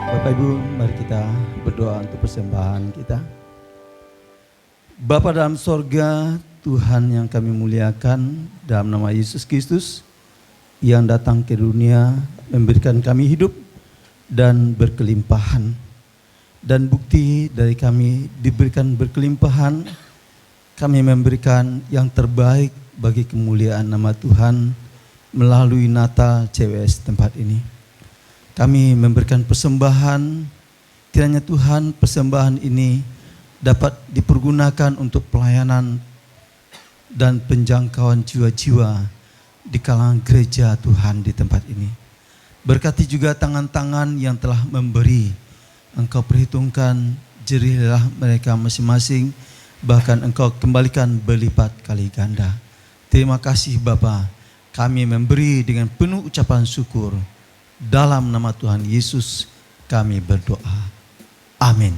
Bapak Ibu, mari kita berdoa untuk persembahan kita. Bapa dalam sorga, Tuhan yang kami muliakan, dalam nama Yesus Kristus yang datang ke dunia memberikan kami hidup dan berkelimpahan. Dan bukti dari kami diberikan berkelimpahan kami memberikan yang terbaik bagi kemuliaan nama Tuhan melalui Natal CWS tempat ini. Kami memberikan persembahan, kiranya Tuhan persembahan ini dapat dipergunakan untuk pelayanan dan penjangkauan jiwa-jiwa di kalangan gereja Tuhan di tempat ini. Berkati juga tangan-tangan yang telah memberi. Engkau perhitungkan jerihlah mereka masing-masing, bahkan Engkau kembalikan berlipat kali ganda. Terima kasih Bapa, kami memberi dengan penuh ucapan syukur. Dalam nama Tuhan Yesus kami berdoa. Amin.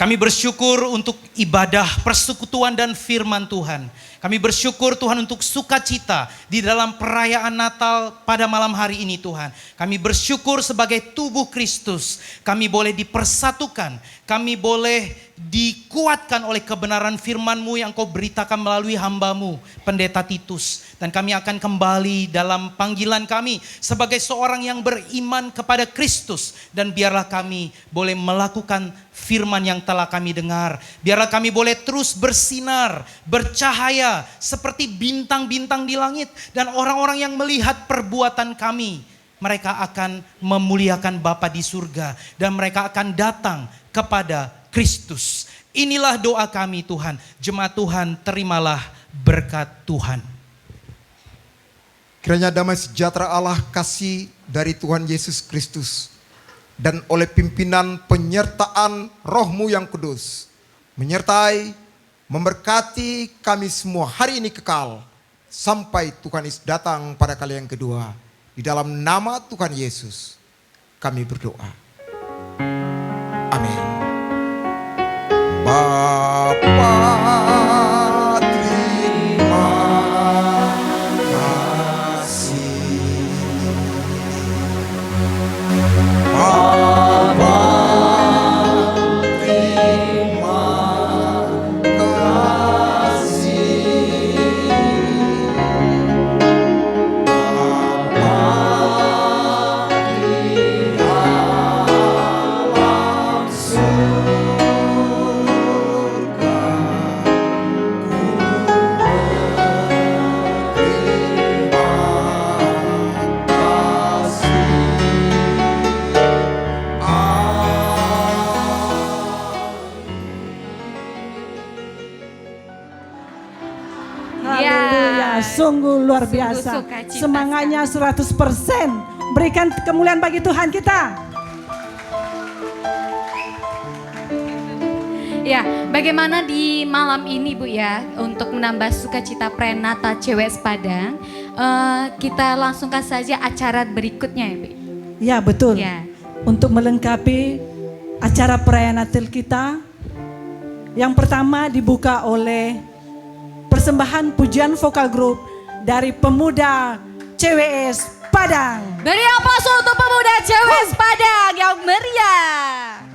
Kami bersyukur untuk ibadah persekutuan dan firman Tuhan. Kami bersyukur Tuhan untuk sukacita di dalam perayaan Natal pada malam hari ini Tuhan. Kami bersyukur sebagai tubuh Kristus. Kami boleh dipersatukan. Kami boleh dikuatkan oleh kebenaran firman-Mu yang Kau beritakan melalui hamba-Mu, Pendeta Titus. Dan kami akan kembali dalam panggilan kami sebagai seorang yang beriman kepada Kristus. Dan biarlah kami boleh melakukan firman yang telah kami dengar. Biarlah kami boleh terus bersinar, bercahaya seperti bintang-bintang di langit. Dan orang-orang yang melihat perbuatan kami, mereka akan memuliakan Bapa di surga. Dan mereka akan datang kepada Kristus. Inilah doa kami Tuhan. Jemaat Tuhan, terimalah berkat Tuhan. Kiranya damai sejahtera Allah, kasih dari Tuhan Yesus Kristus, dan oleh pimpinan penyertaan Roh-Mu yang kudus, menyertai, memberkati kami semua hari ini kekal, sampai Tuhan Yesus datang pada kali yang kedua. Di dalam nama Tuhan Yesus, kami berdoa. Amin. Bapa, terima kasih. Bapa, terima kasih. Bapa di alam surga, sungguh luar biasa. sukacita Semangatnya 100%. Berikan kemuliaan bagi Tuhan kita. Ya, bagaimana di malam ini Bu ya, untuk menambah sukacita prenatal CWS Padang, kita langsungkan saja acara berikutnya ya Bu. Ya betul. Ya. Untuk melengkapi acara perayaan Natal kita, yang pertama dibuka oleh persembahan pujian vokal grup dari pemuda CWS Padang. Beri aplaus untuk pemuda CWS Padang yang meriah.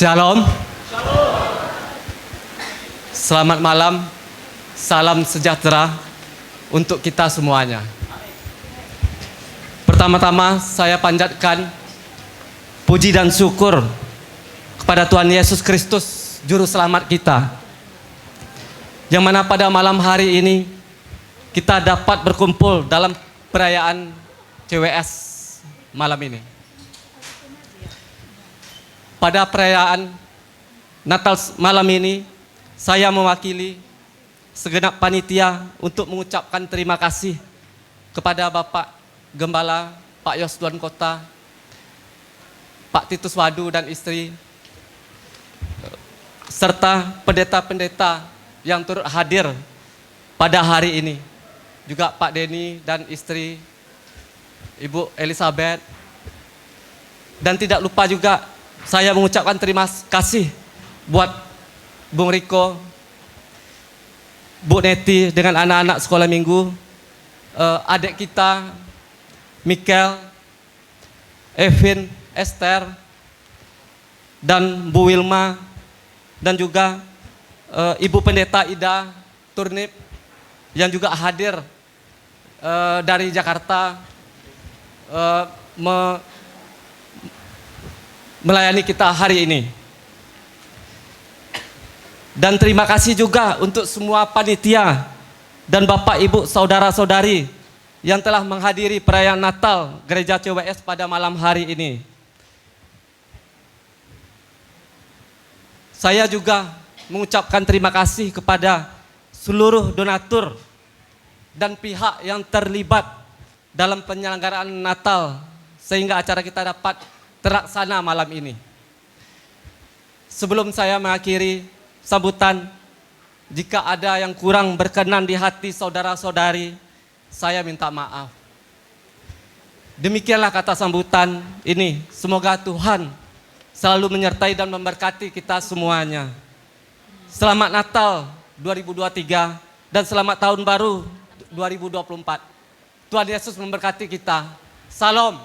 Shalom. Selamat malam. Salam sejahtera untuk kita semuanya. Pertama-tama saya panjatkan puji dan syukur kepada Tuhan Yesus Kristus, Juru Selamat kita. Yang mana pada malam hari ini kita dapat berkumpul dalam perayaan CWS malam ini. Pada perayaan Natal malam ini, saya mewakili segenap panitia untuk mengucapkan terima kasih kepada Bapak Gembala, Pak Yosduan Kota, Pak Titus Wadu dan istri, serta pendeta-pendeta yang turut hadir pada hari ini. Juga Pak Denny dan istri, Ibu Elizabeth. Dan tidak lupa juga saya mengucapkan terima kasih buat Bung Riko, Bu Neti dengan anak-anak sekolah minggu, adik kita, Mikel, Evin, Esther, dan Bu Wilma, dan juga Ibu Pendeta Ida Turnip yang juga hadir dari Jakarta melayani kita hari ini. Dan terima kasih juga untuk semua panitia dan Bapak Ibu saudara-saudari yang telah menghadiri perayaan Natal Gereja CWS pada malam hari ini. Saya juga mengucapkan terima kasih kepada seluruh donatur dan pihak yang terlibat dalam penyelenggaraan Natal sehingga acara kita dapat terlaksana malam ini. Sebelum saya mengakhiri sambutan, jika ada yang kurang berkenan di hati saudara-saudari, saya minta maaf. Demikianlah kata sambutan ini. Semoga Tuhan selalu menyertai dan memberkati kita semuanya. Selamat Natal 2023 dan selamat tahun baru 2024. Tuhan Yesus memberkati kita. Salam.